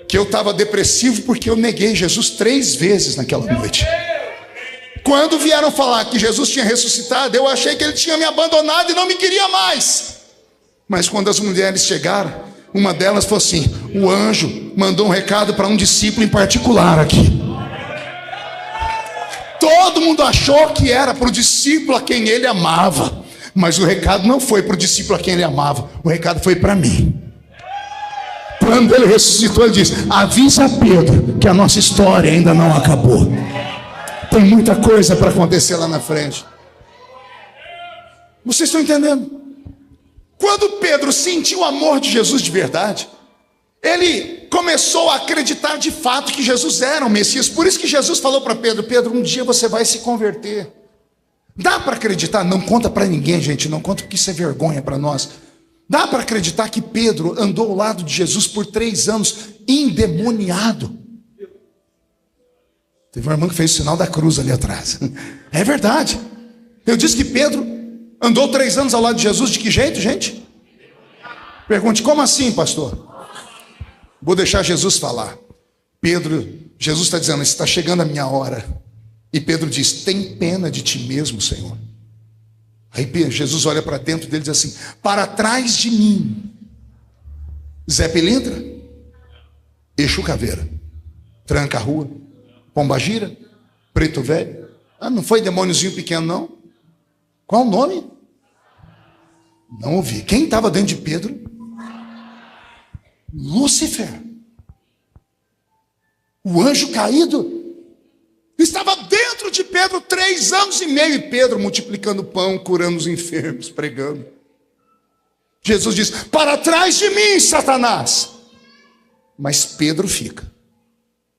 que eu estava depressivo porque eu neguei Jesus 3 vezes naquela noite. Quando vieram falar que Jesus tinha ressuscitado, eu achei que ele tinha me abandonado e não me queria mais. Mas quando as mulheres chegaram, uma delas falou assim: o anjo mandou um recado para um discípulo em particular aqui. Todo mundo achou que era para o discípulo a quem ele amava, mas o recado não foi para o discípulo a quem ele amava, o recado foi para mim. Quando ele ressuscitou, ele disse: avisa a Pedro que a nossa história ainda não acabou. Tem muita coisa para acontecer lá na frente. Vocês estão entendendo? Quando Pedro sentiu o amor de Jesus de verdade, ele começou a acreditar de fato que Jesus era o Messias. Por isso que Jesus falou para Pedro: Pedro, um dia você vai se converter. Dá para acreditar? Não conta para ninguém, gente, não conta, porque isso é vergonha para nós. Dá para acreditar que Pedro andou ao lado de Jesus por 3 anos endemoniado? Teve uma irmã que fez o sinal da cruz ali atrás. É verdade. Eu disse que Pedro andou 3 anos ao lado de Jesus. De que jeito, gente? Pergunte: como assim, pastor? Vou deixar Jesus falar. Pedro, Jesus está dizendo: está chegando a minha hora. E Pedro diz: tem pena de ti mesmo, Senhor. Aí Jesus olha para dentro dele e diz assim: para trás de mim, Zé Pilintra, Exu Caveira, Tranca Rua, Pombagira, Preto Velho. Ah, não foi demôniozinho pequeno, não? Qual o nome? Não ouvi. Quem estava dentro de Pedro? Lúcifer. O anjo caído estava dentro de Pedro 3 anos e meio. E Pedro multiplicando pão, curando os enfermos, pregando. Jesus diz: para trás de mim, Satanás. Mas Pedro fica.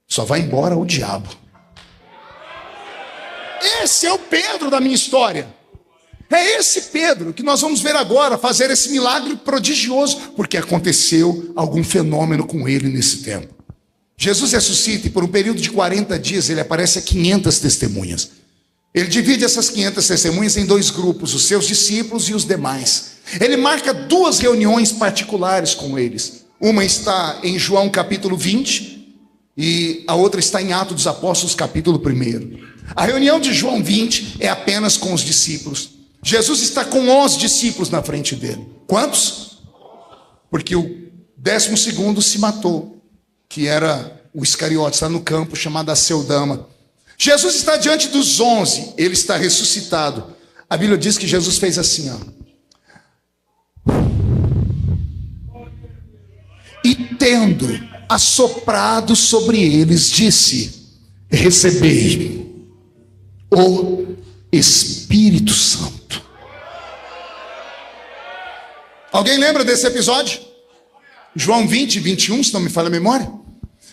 Só vai embora o diabo. Esse é o Pedro da minha história. É esse Pedro que nós vamos ver agora fazer esse milagre prodigioso, porque aconteceu algum fenômeno com ele nesse tempo. Jesus ressuscita e por um período de 40 dias ele aparece a 500 testemunhas. Ele divide essas 500 testemunhas em 2 grupos, os seus discípulos e os demais. Ele marca 2 reuniões particulares com eles. Uma está em João capítulo 20 e a outra está em Atos dos Apóstolos capítulo 1. A reunião de João 20 é apenas com os discípulos. Jesus está com 11 discípulos na frente dele. Quantos? Porque o 12º se matou, que era o Iscariote, está no campo chamado Aceldama. Jesus está diante dos 11, ele está ressuscitado. A Bíblia diz que Jesus fez assim, ó. E tendo assoprado sobre eles, disse: recebei o Espírito Santo. Alguém lembra desse episódio? João 20, 21, se não me falha a memória.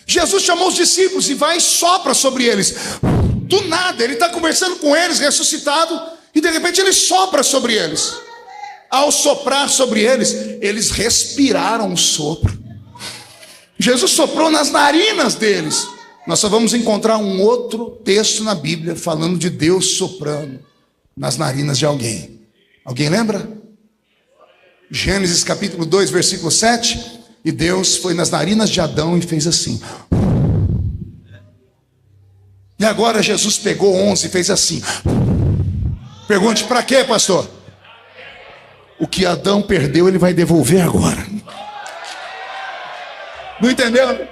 Jesus chamou os discípulos e vai e sopra sobre eles. Do nada, ele está conversando com eles, ressuscitado, e de repente ele sopra sobre eles. Ao soprar sobre eles, eles respiraram o sopro. Jesus soprou nas narinas deles. Nós só vamos encontrar um outro texto na Bíblia falando de Deus soprando nas narinas de alguém. Alguém lembra? Gênesis capítulo 2, versículo 7. E Deus foi nas narinas de Adão e fez assim. E agora Jesus pegou 11 e fez assim. Pergunte: para quê, pastor? O que Adão perdeu, ele vai devolver agora. Não entendeu?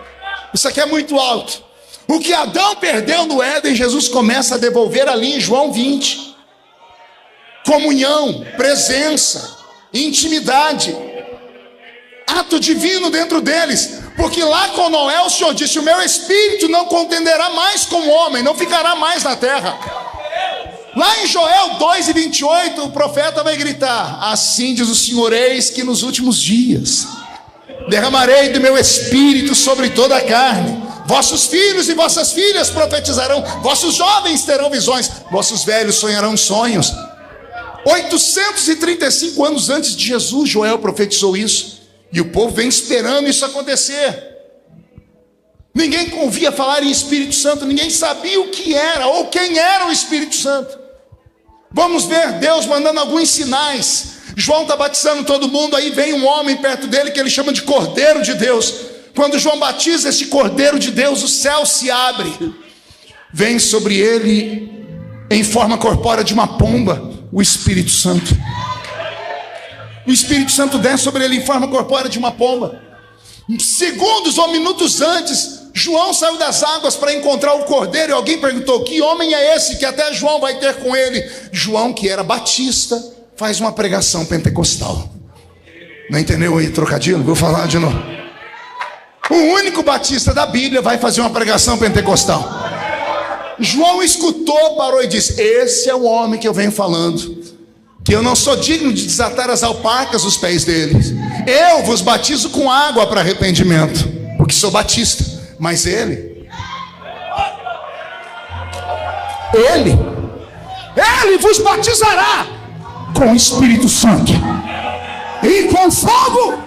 Isso aqui é muito alto. O que Adão perdeu no Éden, Jesus começa a devolver ali em João 20. Comunhão, presença, intimidade, ato divino dentro deles. Porque lá com Noé o Senhor disse: o meu espírito não contenderá mais com o homem, não ficará mais na terra. Lá em Joel 2:28 o profeta vai gritar: assim diz o Senhor, eis que nos últimos dias derramarei do meu espírito sobre toda a carne. Vossos filhos e vossas filhas profetizarão, vossos jovens terão visões, vossos velhos sonharão sonhos. 835 anos antes de Jesus, Joel profetizou isso. E o povo vem esperando isso acontecer. Ninguém ouvia falar em Espírito Santo, ninguém sabia o que era ou quem era o Espírito Santo. Vamos ver Deus mandando alguns sinais. João está batizando todo mundo, aí vem um homem perto dele que ele chama de Cordeiro de Deus. Quando João batiza este Cordeiro de Deus, o céu se abre. Vem sobre ele, em forma corpórea de uma pomba, o Espírito Santo. O Espírito Santo desce sobre ele em forma corpórea de uma pomba. Segundos ou minutos antes, João saiu das águas para encontrar o Cordeiro. E alguém perguntou: que homem é esse que até João vai ter com ele? João, que era batista, faz uma pregação pentecostal. Não entendeu aí, trocadilho? Vou falar de novo. O único batista da Bíblia vai fazer uma pregação pentecostal. João escutou, parou e disse: esse é o homem que eu venho falando, que eu não sou digno de desatar as alpacas dos pés dele. Eu vos batizo com água para arrependimento, porque sou batista. Mas ele vos batizará com o Espírito Santo e com fogo.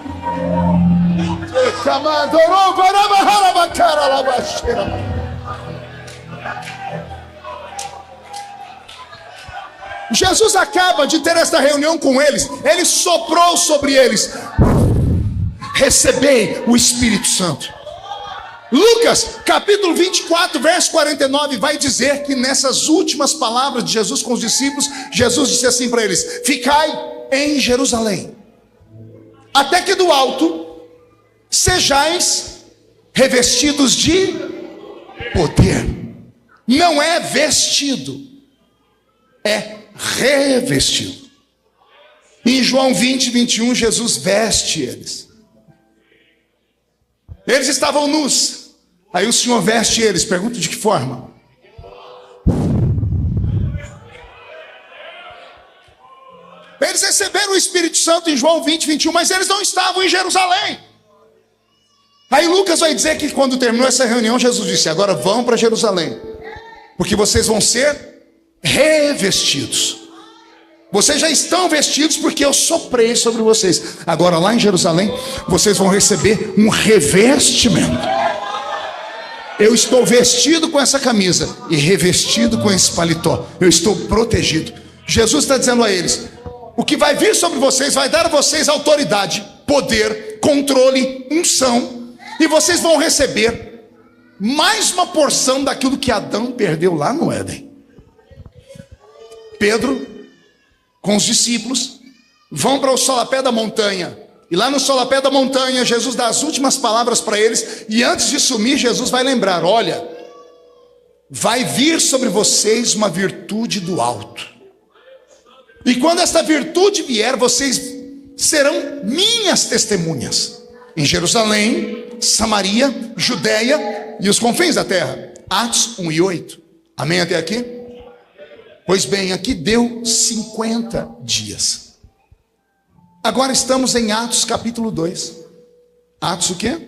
Jesus acaba de ter esta reunião com eles. Ele soprou sobre eles: recebei o Espírito Santo. Lucas, capítulo 24, verso 49, vai dizer que nessas últimas palavras de Jesus com os discípulos, Jesus disse assim para eles: ficai em Jerusalém, até que do alto sejais revestidos de poder. Não é vestido, é revestido. Em João 20, 21, Jesus veste eles. Eles estavam nus. Aí o Senhor veste eles. Pergunta: de que forma? Eles receberam o Espírito Santo em João 20, 21, mas eles não estavam em Jerusalém. Aí Lucas vai dizer que quando terminou essa reunião, Jesus disse: agora vão para Jerusalém, porque vocês vão ser revestidos. Vocês já estão vestidos porque eu soprei sobre vocês. Agora lá em Jerusalém, vocês vão receber um revestimento. Eu estou vestido com essa camisa e revestido com esse paletó. Eu estou protegido. Jesus está dizendo a eles: o que vai vir sobre vocês vai dar a vocês autoridade, poder, controle, unção, e vocês vão receber mais uma porção daquilo que Adão perdeu lá no Éden. Pedro, com os discípulos, vão para o solapé da montanha. E lá no solapé da montanha, Jesus dá as últimas palavras para eles. E antes de sumir, Jesus vai lembrar: olha, vai vir sobre vocês uma virtude do alto. E quando esta virtude vier, vocês serão minhas testemunhas em Jerusalém, Samaria, Judeia e os confins da terra. Atos 1 e 8. Amém até aqui? Pois bem, aqui deu 50 dias. Agora estamos em Atos capítulo 2. Atos o quê?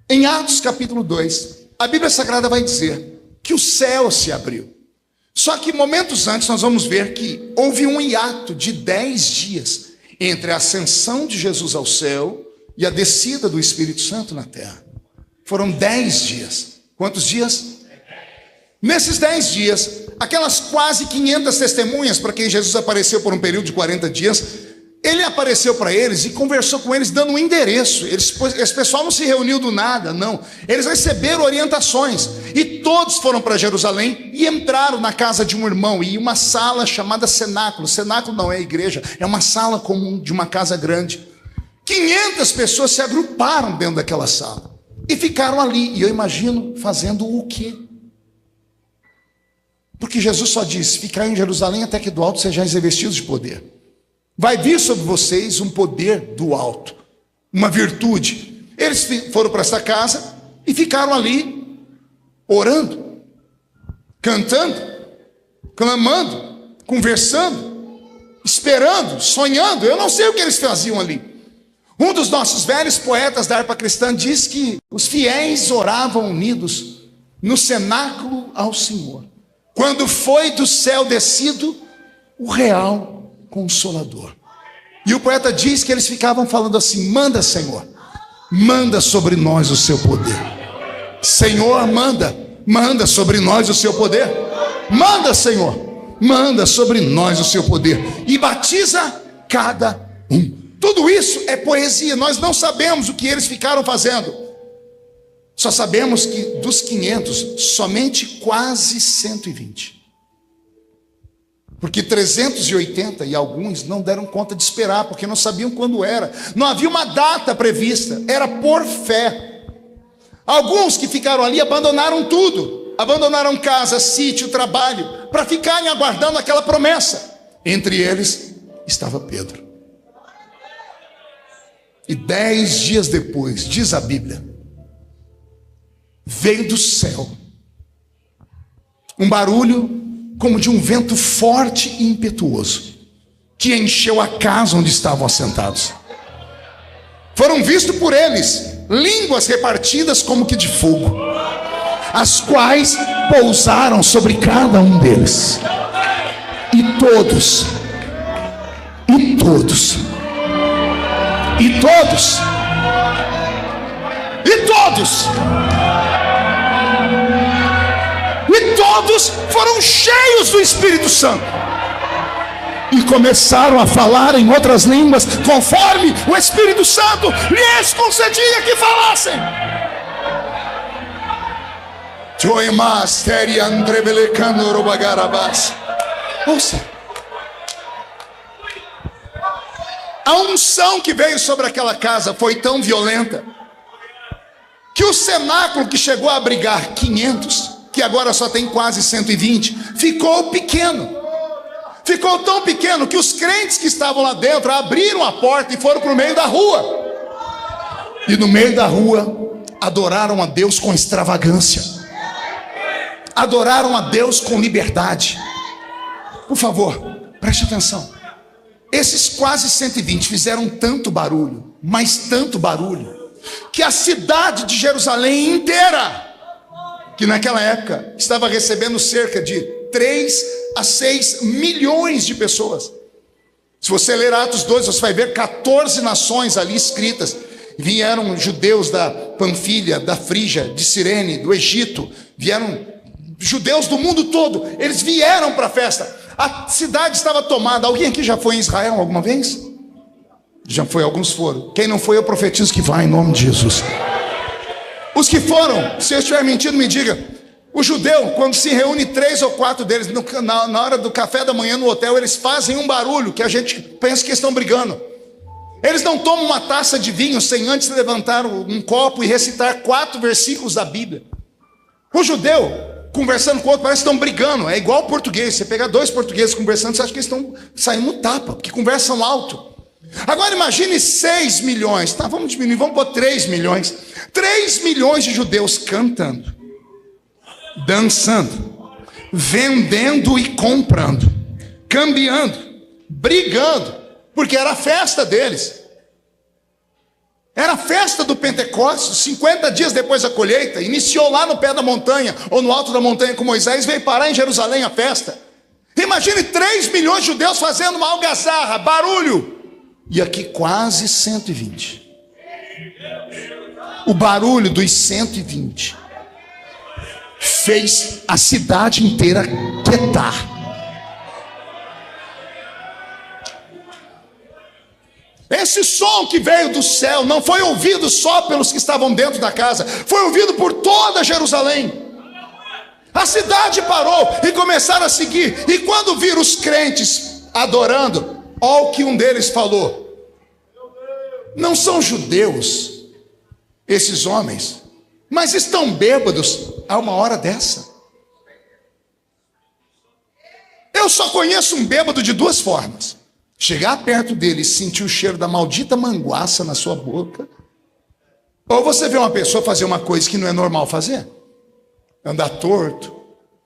Em Atos capítulo 2, a Bíblia Sagrada vai dizer que o céu se abriu. Só que momentos antes nós vamos ver que houve um hiato de 10 dias entre a ascensão de Jesus ao céu e a descida do Espírito Santo na terra. Foram 10 dias. Quantos dias? Nesses 10 dias, aquelas quase 500 testemunhas para quem Jesus apareceu por um período de 40 dias, ele apareceu para eles e conversou com eles dando um endereço. Esse pessoal não se reuniu do nada, não. Eles receberam orientações e todos foram para Jerusalém e entraram na casa de um irmão e uma sala chamada cenáculo. Cenáculo não é igreja, é uma sala comum de uma casa grande. 500 pessoas se agruparam dentro daquela sala e ficaram ali. E eu imagino fazendo o quê? Porque Jesus só disse: ficar em Jerusalém até que do alto sejais revestidos de poder. Vai vir sobre vocês um poder do alto, uma virtude. Eles foram para essa casa e ficaram ali, orando, cantando, clamando, conversando, esperando, sonhando. Eu não sei o que eles faziam ali. Um dos nossos velhos poetas da harpa cristã diz que os fiéis oravam unidos no cenáculo ao Senhor, quando foi do céu descido o real Consolador. E o poeta diz que eles ficavam falando assim: manda, Senhor, manda sobre nós o seu poder. Senhor, manda sobre nós o seu poder. Manda, Senhor, manda sobre nós o seu poder. E batiza cada um. Tudo isso é poesia. Nós não sabemos o que eles ficaram fazendo. Só sabemos que dos 500, somente quase 120. Porque 380 e alguns não deram conta de esperar, porque não sabiam quando era. Não havia uma data prevista, era por fé. Alguns que ficaram ali abandonaram tudo. Abandonaram casa, sítio, trabalho, para ficarem aguardando aquela promessa. Entre eles estava Pedro. E 10 dias depois, diz a Bíblia, veio do céu um barulho como de um vento forte e impetuoso, que encheu a casa onde estavam assentados. Foram vistos por eles línguas repartidas como que de fogo, as quais pousaram sobre cada um deles. E todos foram cheios do Espírito Santo. e começaram a falar em outras línguas, conforme o Espírito Santo lhes concedia que falassem. Ouça, a unção que veio sobre aquela casa foi tão violenta que o cenáculo, que chegou a abrigar 500, que agora só tem quase 120, ficou pequeno. Ficou tão pequeno que os crentes que estavam lá dentro abriram a porta e foram para o meio da rua. E no meio da rua adoraram a Deus com extravagância, adoraram a Deus com liberdade. Por favor, preste atenção. Esses quase 120 fizeram tanto barulho, mas tanto barulho, que a cidade de Jerusalém inteira, que naquela época estava recebendo cerca de 3 a 6 milhões de pessoas. Se você ler Atos 2, você vai ver 14 nações ali escritas. Vieram judeus da Panfilha, da Frígia, de Cirene, do Egito. Vieram judeus do mundo todo. Eles vieram para a festa. A cidade estava tomada. Alguém aqui já foi em Israel alguma vez? Já foi, alguns foram. Quem não foi, eu profetizo que vai, em nome de Jesus. Os que foram, se eu estiver mentindo, me diga. O judeu, quando se reúne 3 ou 4 deles na hora do café da manhã no hotel, eles fazem um barulho que a gente pensa que estão brigando. Eles não tomam uma taça de vinho sem antes levantar um copo e recitar 4 versículos da Bíblia. O judeu, conversando com o outro, parece que estão brigando. É igual o português. Você pegar 2 portugueses conversando, você acha que eles estão saindo no tapa, porque conversam alto. Agora imagine 6 milhões. Tá, vamos diminuir, vamos pôr 3 milhões. 3 milhões de judeus cantando, dançando, vendendo e comprando, cambiando, brigando, porque era a festa deles. Era a festa do Pentecostes. 50 dias depois da colheita, iniciou lá no pé da montanha, ou no alto da montanha com Moisés, veio parar em Jerusalém a festa. Imagine 3 milhões de judeus fazendo uma algazarra, barulho, e aqui quase 120. O barulho dos 120 fez a cidade inteira quietar. Esse som que veio do céu não foi ouvido só pelos que estavam dentro da casa, foi ouvido por toda Jerusalém. A cidade parou e começaram a seguir. E quando viram os crentes adorando, olha o que um deles falou: não são judeus esses homens, mas estão bêbados a uma hora dessa. Eu só conheço um bêbado de 2 formas: chegar perto dele e sentir o cheiro da maldita manguaça na sua boca, ou você vê uma pessoa fazer uma coisa que não é normal fazer, andar torto,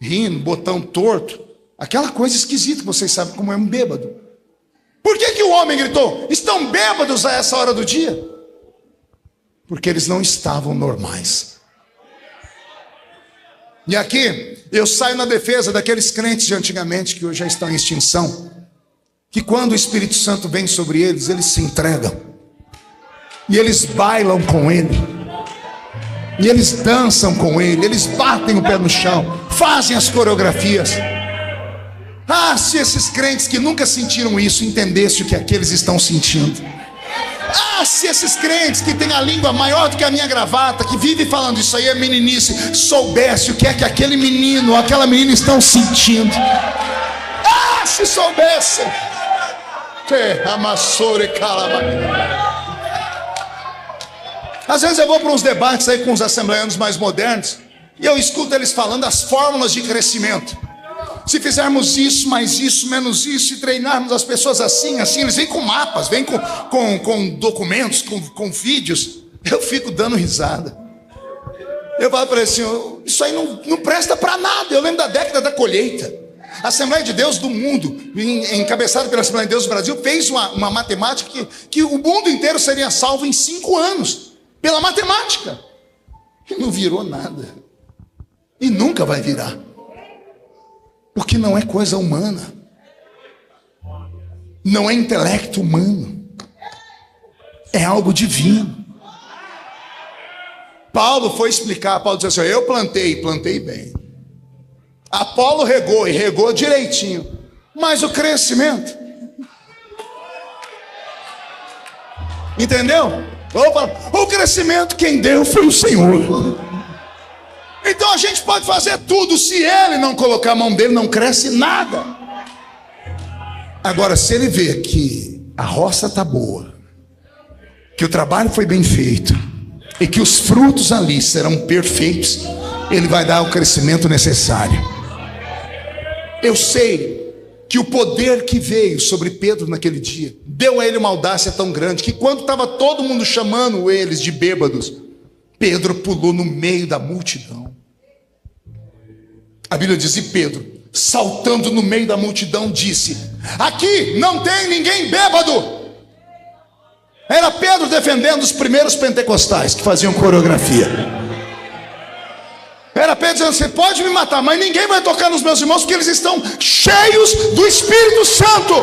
rindo, botão torto, aquela coisa esquisita que vocês sabem como é um bêbado. Por que o homem gritou: estão bêbados a essa hora do dia? Porque eles não estavam normais. E aqui eu saio na defesa daqueles crentes de antigamente que hoje já estão em extinção, que quando o Espírito Santo vem sobre eles, eles se entregam, e eles bailam com ele, e eles dançam com ele, eles batem o pé no chão, fazem as coreografias. Ah, se esses crentes que nunca sentiram isso entendessem o que aqueles estão sentindo. Ah, se esses crentes que têm a língua maior do que a minha gravata, que vivem falando isso aí é meninice, soubesse o que é que aquele menino ou aquela menina estão sentindo. Ah, se soubessem. Às vezes eu vou para uns debates aí com os assembleanos mais modernos, e eu escuto eles falando as fórmulas de crescimento. Se fizermos isso, mais isso, menos isso, e treinarmos as pessoas assim, eles vêm com mapas, vêm com documentos, com vídeos. Eu fico dando risada. Eu falo para ele assim: isso aí não presta para nada. Eu lembro da década da colheita. A Assembleia de Deus do mundo, encabeçada pela Assembleia de Deus do Brasil, fez uma matemática que o mundo inteiro seria salvo em 5 anos, pela matemática. E não virou nada. E nunca vai virar. Porque não é coisa humana, não é intelecto humano, é algo divino. Paulo foi explicar, Paulo disse assim: eu plantei bem. Apolo regou, e regou direitinho. Mas o crescimento Entendeu? O crescimento quem deu foi o Senhor. Então a gente pode fazer tudo, se ele não colocar a mão dele, não cresce nada. Agora, se ele vê que a roça está boa, que o trabalho foi bem feito e que os frutos ali serão perfeitos, ele vai dar o crescimento necessário. Eu sei que o poder que veio sobre Pedro naquele dia deu a ele uma audácia tão grande que quando estava todo mundo chamando eles de bêbados, Pedro pulou no meio da multidão. A Bíblia diz: e Pedro, saltando no meio da multidão, disse: aqui não tem ninguém bêbado. Era Pedro defendendo os primeiros pentecostais que faziam coreografia. Era Pedro dizendo: você pode me matar, mas ninguém vai tocar nos meus irmãos, porque eles estão cheios do Espírito Santo.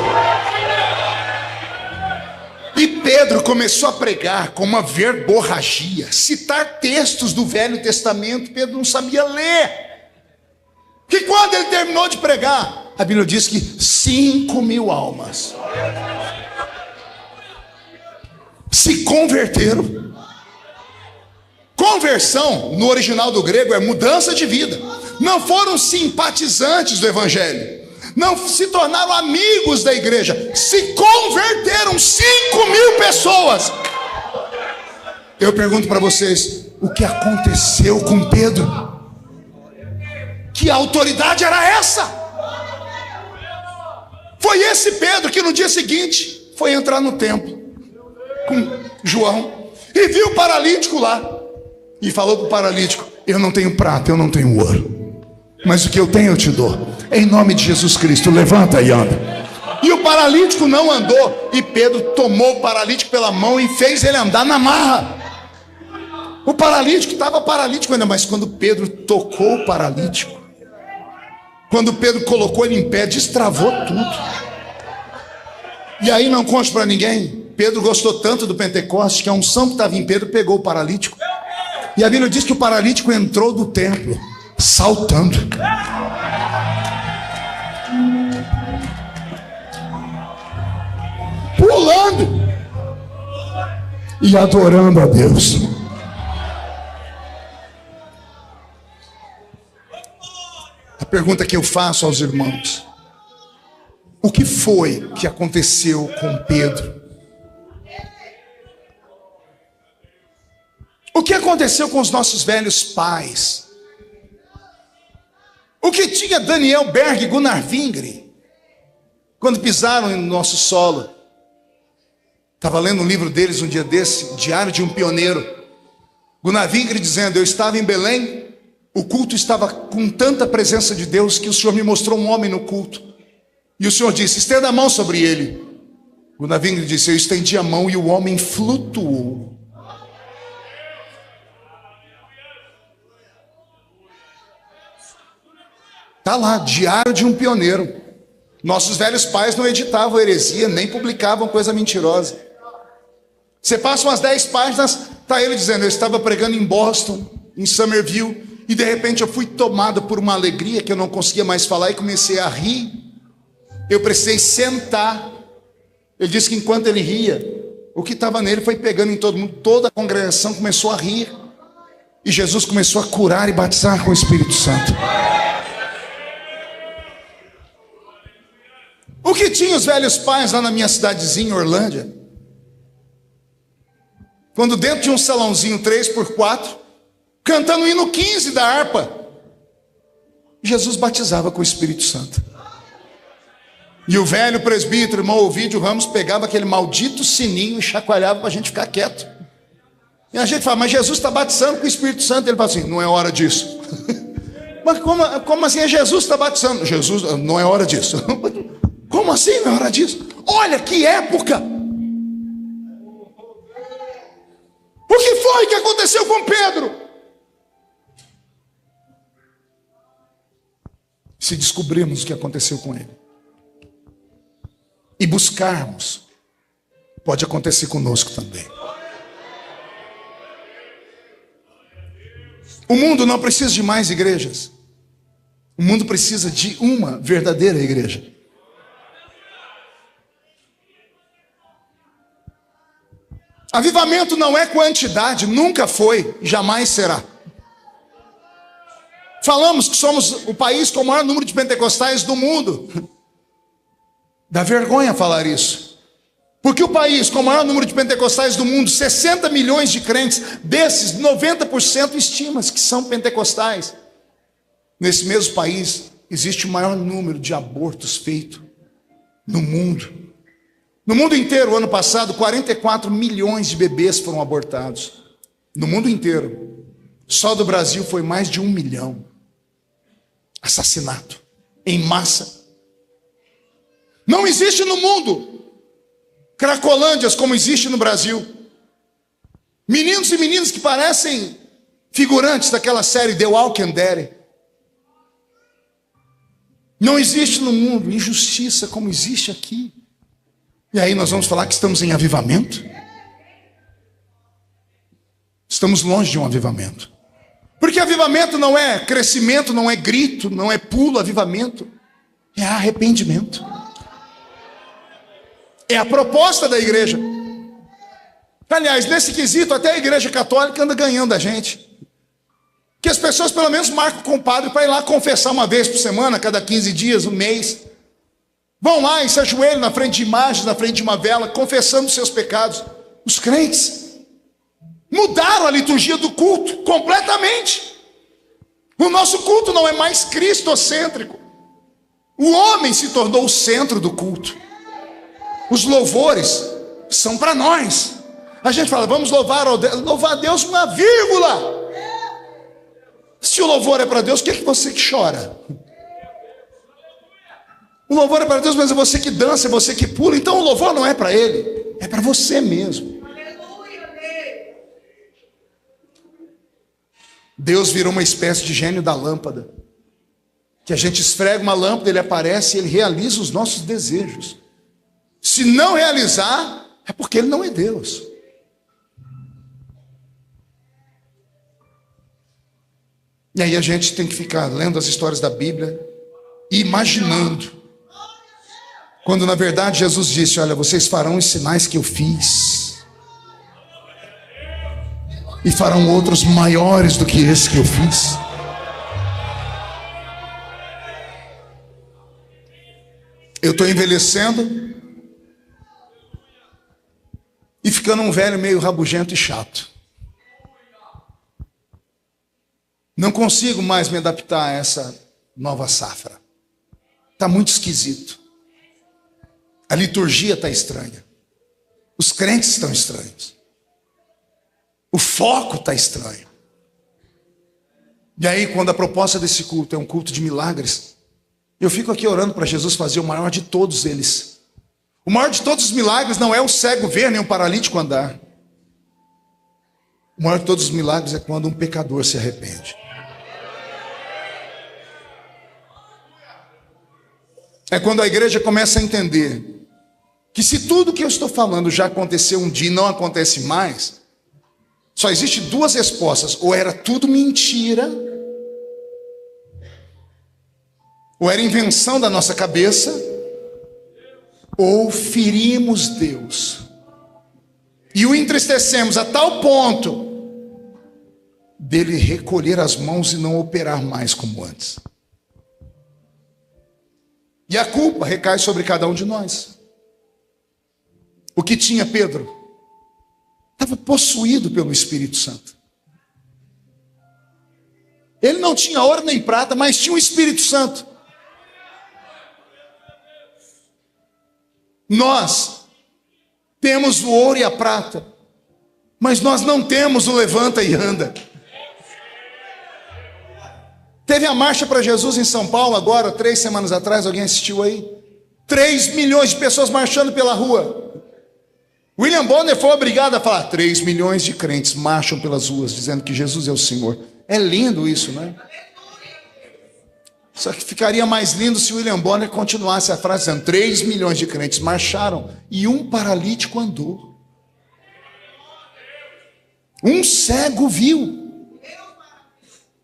E Pedro começou a pregar com uma verborragia, citar textos do Velho Testamento. Pedro não sabia ler. Que quando ele terminou de pregar, a Bíblia diz que 5.000 almas se converteram. Conversão no original do grego é mudança de vida. Não foram simpatizantes do evangelho, não se tornaram amigos da igreja, se converteram. 5.000 pessoas. Eu pergunto para vocês, o que aconteceu com Pedro? Que autoridade era essa? Foi esse Pedro que no dia seguinte foi entrar no templo com João e viu o paralítico lá e falou para o paralítico: eu não tenho prata, eu não tenho ouro, mas o que eu tenho eu te dou. Em nome de Jesus Cristo, levanta e anda. E o paralítico não andou, e Pedro tomou o paralítico pela mão e fez ele andar na marra. O paralítico estava paralítico ainda, mas quando Pedro tocou o paralítico, quando Pedro colocou ele em pé, destravou tudo. E aí não conte para ninguém, Pedro gostou tanto do Pentecoste que a unção que estava em Pedro pegou o paralítico. E a Bíblia diz que o paralítico entrou do templo saltando. Pulando e adorando a Deus. A pergunta que eu faço aos irmãos: o que foi que aconteceu com Pedro? O que aconteceu com os nossos velhos pais? O que tinha Daniel Berg e Gunnar Vingre quando pisaram no nosso solo? Estava lendo um livro deles um dia desse, Diário de um Pioneiro. Gunnar Vingre dizendo: eu estava em Belém, o culto estava com tanta presença de Deus que o Senhor me mostrou um homem no culto. E o Senhor disse: estenda a mão sobre ele. Gunnar Vingre disse: eu estendi a mão e o homem flutuou. Está lá, Diário de um Pioneiro. Nossos velhos pais não editavam heresia, nem publicavam coisa mentirosa. Você passa umas 10 páginas, está ele dizendo: eu estava pregando em Boston, em Somerville, e de repente eu fui tomado por uma alegria que eu não conseguia mais falar e comecei a rir. Eu precisei sentar. Ele disse que enquanto ele ria, o que estava nele foi pegando em todo mundo, toda a congregação começou a rir. E Jesus começou a curar e batizar com o Espírito Santo. O que tinha os velhos pais lá na minha cidadezinha, Orlândia? Quando dentro de um salãozinho 3x4, cantando o hino 15 da harpa, Jesus batizava com o Espírito Santo. E o velho presbítero, irmão Ovídio Ramos, pegava aquele maldito sininho e chacoalhava para a gente ficar quieto. E a gente fala: mas Jesus está batizando com o Espírito Santo. Ele fala assim: não é hora disso. Mas como assim? Jesus está batizando? Jesus, não é hora disso. Como assim não é hora disso? Olha que época! O que foi que aconteceu com Pedro? Se descobrirmos o que aconteceu com ele e buscarmos, pode acontecer conosco também. O mundo não precisa de mais igrejas. O mundo precisa de uma verdadeira igreja. Avivamento não é quantidade, nunca foi, jamais será. Falamos que somos o país com o maior número de pentecostais do mundo. Dá vergonha falar isso. Porque o país com o maior número de pentecostais do mundo, 60 milhões de crentes, desses 90% estima-se que são pentecostais. Nesse mesmo país existe o maior número de abortos feitos no mundo. No mundo inteiro, ano passado, 44 milhões de bebês foram abortados. No mundo inteiro. Só do Brasil foi mais de 1 milhão. Assassinato em massa. Não existe no mundo cracolândias como existe no Brasil. Meninos e meninas que parecem figurantes daquela série The Walking Dead. Não existe no mundo injustiça como existe aqui. E aí nós vamos falar que estamos em avivamento? Estamos longe de um avivamento. Porque avivamento não é crescimento, não é grito, não é pulo, avivamento é arrependimento. É a proposta da igreja. Aliás, nesse quesito, até a igreja católica anda ganhando a gente. Que as pessoas pelo menos marcam com o padre para ir lá confessar uma vez por semana, cada 15 dias, um mês. Vão lá e se ajoelham na frente de imagens, na frente de uma vela, confessando os seus pecados. Os crentes mudaram a liturgia do culto completamente. O nosso culto não é mais cristocêntrico. O homem se tornou o centro do culto. Os louvores são para nós. A gente fala, vamos louvar a Deus uma vírgula. Se o louvor é para Deus, o que é que você que chora? O louvor é para Deus, mas é você que dança, é você que pula. Então o louvor não é para Ele, é para você mesmo. Deus virou uma espécie de gênio da lâmpada. Que a gente esfrega uma lâmpada, Ele aparece e Ele realiza os nossos desejos. Se não realizar, é porque Ele não é Deus. E aí a gente tem que ficar lendo as histórias da Bíblia e imaginando. Quando na verdade Jesus disse, olha, vocês farão os sinais que eu fiz. E farão outros maiores do que esse que eu fiz. Eu estou envelhecendo e ficando um velho meio rabugento e chato. Não consigo mais me adaptar a essa nova safra. Está muito esquisito. A liturgia está estranha. Os crentes estão estranhos. O foco está estranho. E aí, quando a proposta desse culto é um culto de milagres, eu fico aqui orando para Jesus fazer o maior de todos eles. O maior de todos os milagres não é o cego ver, nem o paralítico andar. O maior de todos os milagres é quando um pecador se arrepende. É quando a igreja começa a entender que se tudo que eu estou falando já aconteceu um dia e não acontece mais, só existe duas respostas: ou era tudo mentira, ou era invenção da nossa cabeça, ou ferimos Deus e o entristecemos a tal ponto dele recolher as mãos e não operar mais como antes. E a culpa recai sobre cada um de nós. O que tinha Pedro? Estava possuído pelo Espírito Santo. Ele não tinha ouro nem prata, mas tinha o Espírito Santo. Nós temos o ouro e a prata, mas nós não temos o levanta e anda. Teve a marcha para Jesus em São Paulo agora, 3 semanas atrás, alguém assistiu aí? 3 milhões de pessoas marchando pela rua. William Bonner foi obrigado a falar, 3 milhões de crentes marcham pelas ruas, dizendo que Jesus é o Senhor. É lindo isso, né? Só que ficaria mais lindo se William Bonner continuasse a frase dizendo, 3 milhões de crentes marcharam e um paralítico andou. Um cego viu.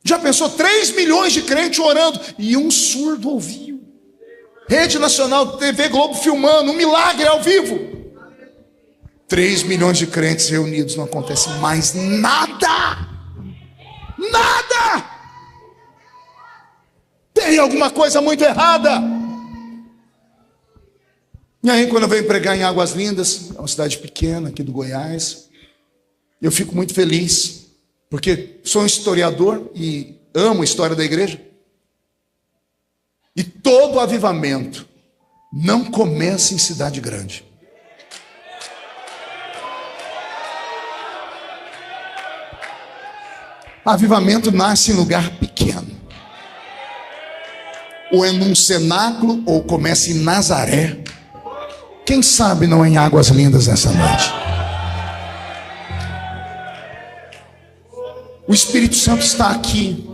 Já pensou? 3 milhões de crentes orando e um surdo ouviu. Rede Nacional, TV Globo filmando, um milagre ao vivo. 3 milhões de crentes reunidos, não acontece mais nada. Nada! Tem alguma coisa muito errada. E aí, quando eu venho pregar em Águas Lindas, é uma cidade pequena aqui do Goiás, eu fico muito feliz, porque sou um historiador e amo a história da igreja. E todo avivamento não começa em cidade grande. Avivamento nasce em lugar pequeno. Ou é num cenáculo, ou começa em Nazaré. Quem sabe não é em Águas Lindas nessa noite. O Espírito Santo está aqui.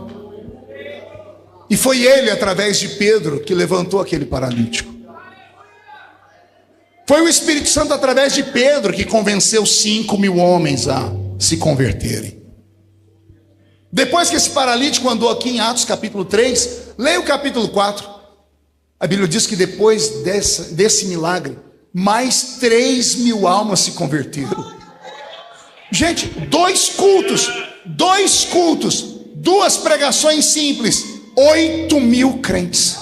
E foi ele, através de Pedro, que levantou aquele paralítico. Foi o Espírito Santo, através de Pedro, que convenceu 5.000 homens a se converterem. Depois que esse paralítico andou aqui em Atos capítulo 3, leia o capítulo 4. A Bíblia diz que depois desse milagre, mais 3.000 almas se converteram. Gente, 2 cultos, 2 pregações simples, 8.000 crentes.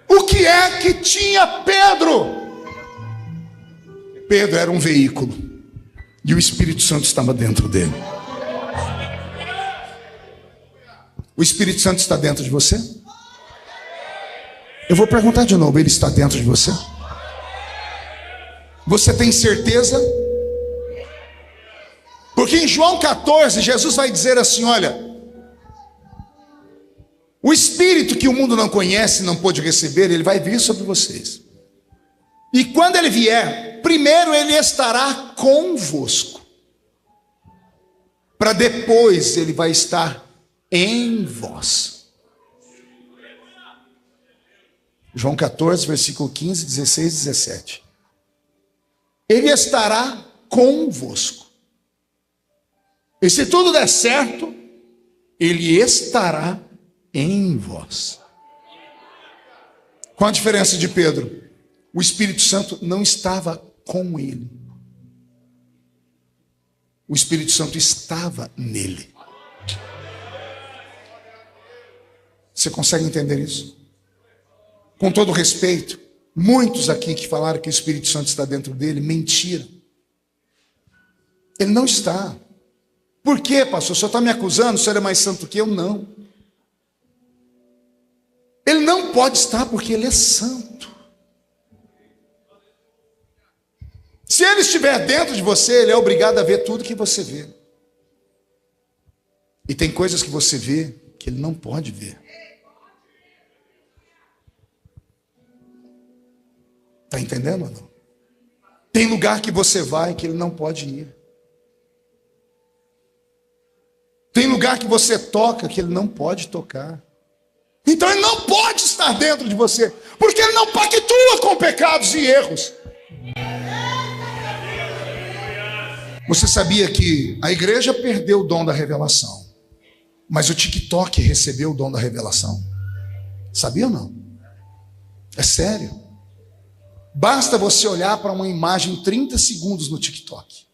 O que é que tinha Pedro? Pedro era um veículo, e o Espírito Santo estava dentro dele. O Espírito Santo está dentro de você? Eu vou perguntar de novo, ele está dentro de você? Você tem certeza? Porque em João 14, Jesus vai dizer assim, olha, o Espírito que o mundo não conhece, não pôde receber, ele vai vir sobre vocês. E quando ele vier, primeiro ele estará convosco, para depois ele vai estar em vós. João 14, versículo 15, 16, 17. Ele estará convosco. E se tudo der certo, ele estará em vós. Qual a diferença de Pedro? O Espírito Santo não estava com ele. O Espírito Santo estava nele. Você consegue entender isso? Com todo respeito, muitos aqui que falaram que o Espírito Santo está dentro dele, mentira. Ele não está. Por quê, pastor? O senhor está me acusando? O senhor é mais santo que eu? Não. Ele não pode estar porque ele é santo. Se ele estiver dentro de você, ele é obrigado a ver tudo que você vê. E tem coisas que você vê que ele não pode ver. Está entendendo ou não? Tem lugar que você vai que ele não pode ir. Tem lugar que você toca que ele não pode tocar. Então ele não pode estar dentro de você, porque ele não pactua com pecados e erros. Você sabia que a igreja perdeu o dom da revelação, mas o TikTok recebeu o dom da revelação? Sabia ou não? É sério. Basta você olhar para uma imagem 30 segundos no TikTok.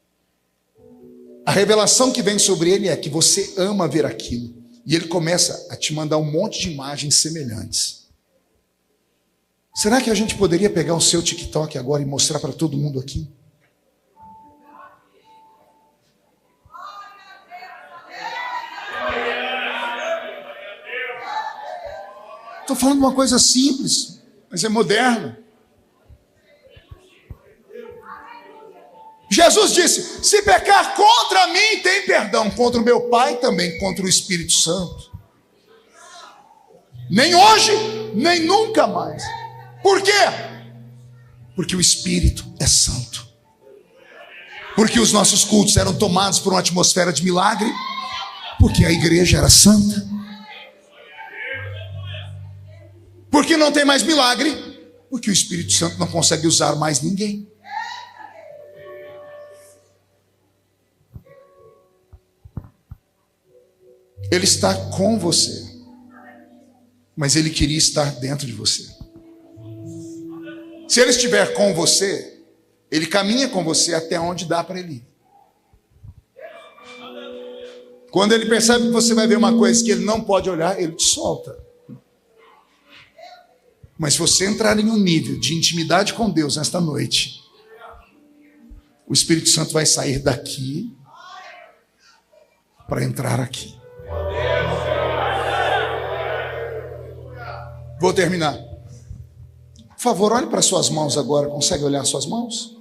A revelação que vem sobre ele é que você ama ver aquilo. E ele começa a te mandar um monte de imagens semelhantes. Será que a gente poderia pegar o seu TikTok agora e mostrar para todo mundo aqui? Estou falando de uma coisa simples, mas é moderna. Jesus disse, se pecar contra mim, tem perdão. Contra o meu Pai também, contra o Espírito Santo. Nem hoje, nem nunca mais. Por quê? Porque o Espírito é santo. Porque os nossos cultos eram tomados por uma atmosfera de milagre. Porque a igreja era santa. Porque não tem mais milagre. Porque o Espírito Santo não consegue usar mais ninguém. Ele está com você, mas ele queria estar dentro de você. Se ele estiver com você, Ele caminha com você até onde dá para ele ir. Quando ele percebe que você vai ver uma coisa que ele não pode olhar, ele te solta. Mas se você entrar em um nível de intimidade com Deus nesta noite, o Espírito Santo vai sair daqui para entrar aqui. Vou terminar. Por favor, olhe para suas mãos agora. Consegue olhar suas mãos?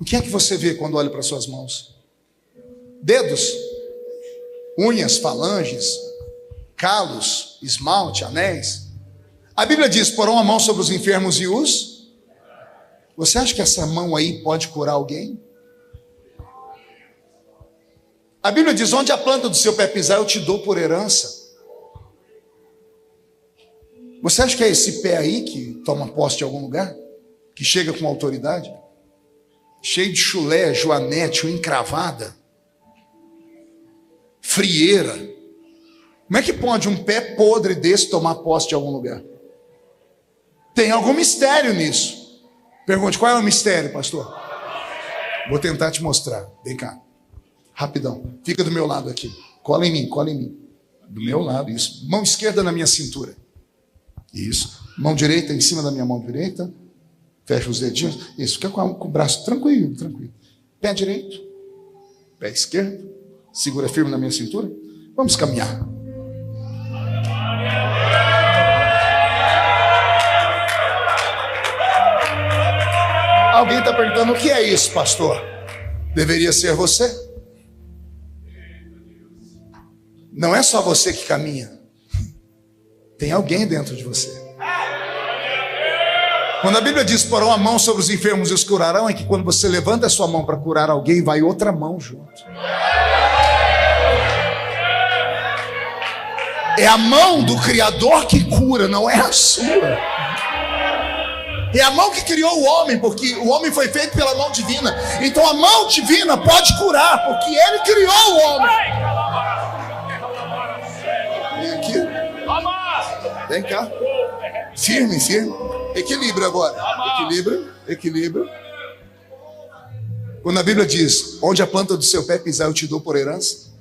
O que é que você vê quando olha para suas mãos? Dedos, unhas, falanges, calos, esmalte, anéis. A Bíblia diz: porão a mão sobre os enfermos e os... Você acha que essa mão aí pode curar alguém? A Bíblia diz: onde a planta do seu pé pisar, eu te dou por herança. Você acha que é esse pé aí que toma posse de algum lugar? Que chega com autoridade? Cheio de chulé, joanete, encravada, frieira. Como é que pode um pé podre desse tomar posse de algum lugar? Tem algum mistério nisso. Pergunte: qual é o mistério, pastor? Vou tentar te mostrar. Vem cá, rapidão. Fica do meu lado aqui. Cola em mim, cola em mim. Do meu lado, isso. Mão esquerda na minha cintura. Isso. Mão direita em cima da minha mão direita. Fecha os dedinhos. Isso. Fica com o braço tranquilo, tranquilo. Pé direito. Pé esquerdo. Segura firme na minha cintura. Vamos caminhar. Alguém está perguntando: o que é isso, pastor? Deveria ser você? Não é só você que caminha. Tem alguém dentro de você. Quando a Bíblia diz: porão a mão sobre os enfermos e os curarão, é que quando você levanta a sua mão para curar alguém, vai outra mão junto. É a mão do Criador que cura, não é a sua. É a mão que criou o homem, porque o homem foi feito pela mão divina. Então a mão divina pode curar, porque ele criou o homem. Vem aqui. Vem cá. Firme, firme. Equilíbrio agora. Equilíbrio, equilíbrio. Quando a Bíblia diz: onde a planta do seu pé pisar, eu te dou por herança.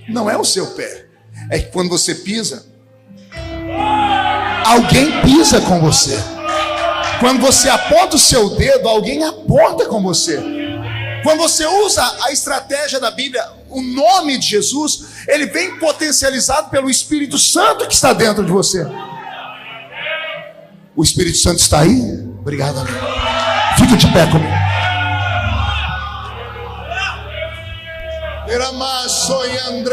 Não é o seu pé. É que quando você pisa, alguém pisa com você. Quando você aponta o seu dedo, alguém aponta com você. Quando você usa a estratégia da Bíblia, o nome de Jesus, ele vem potencializado pelo Espírito Santo que está dentro de você. O Espírito Santo está aí? Obrigado, amigo. Fica de pé comigo. Era mais sonhando,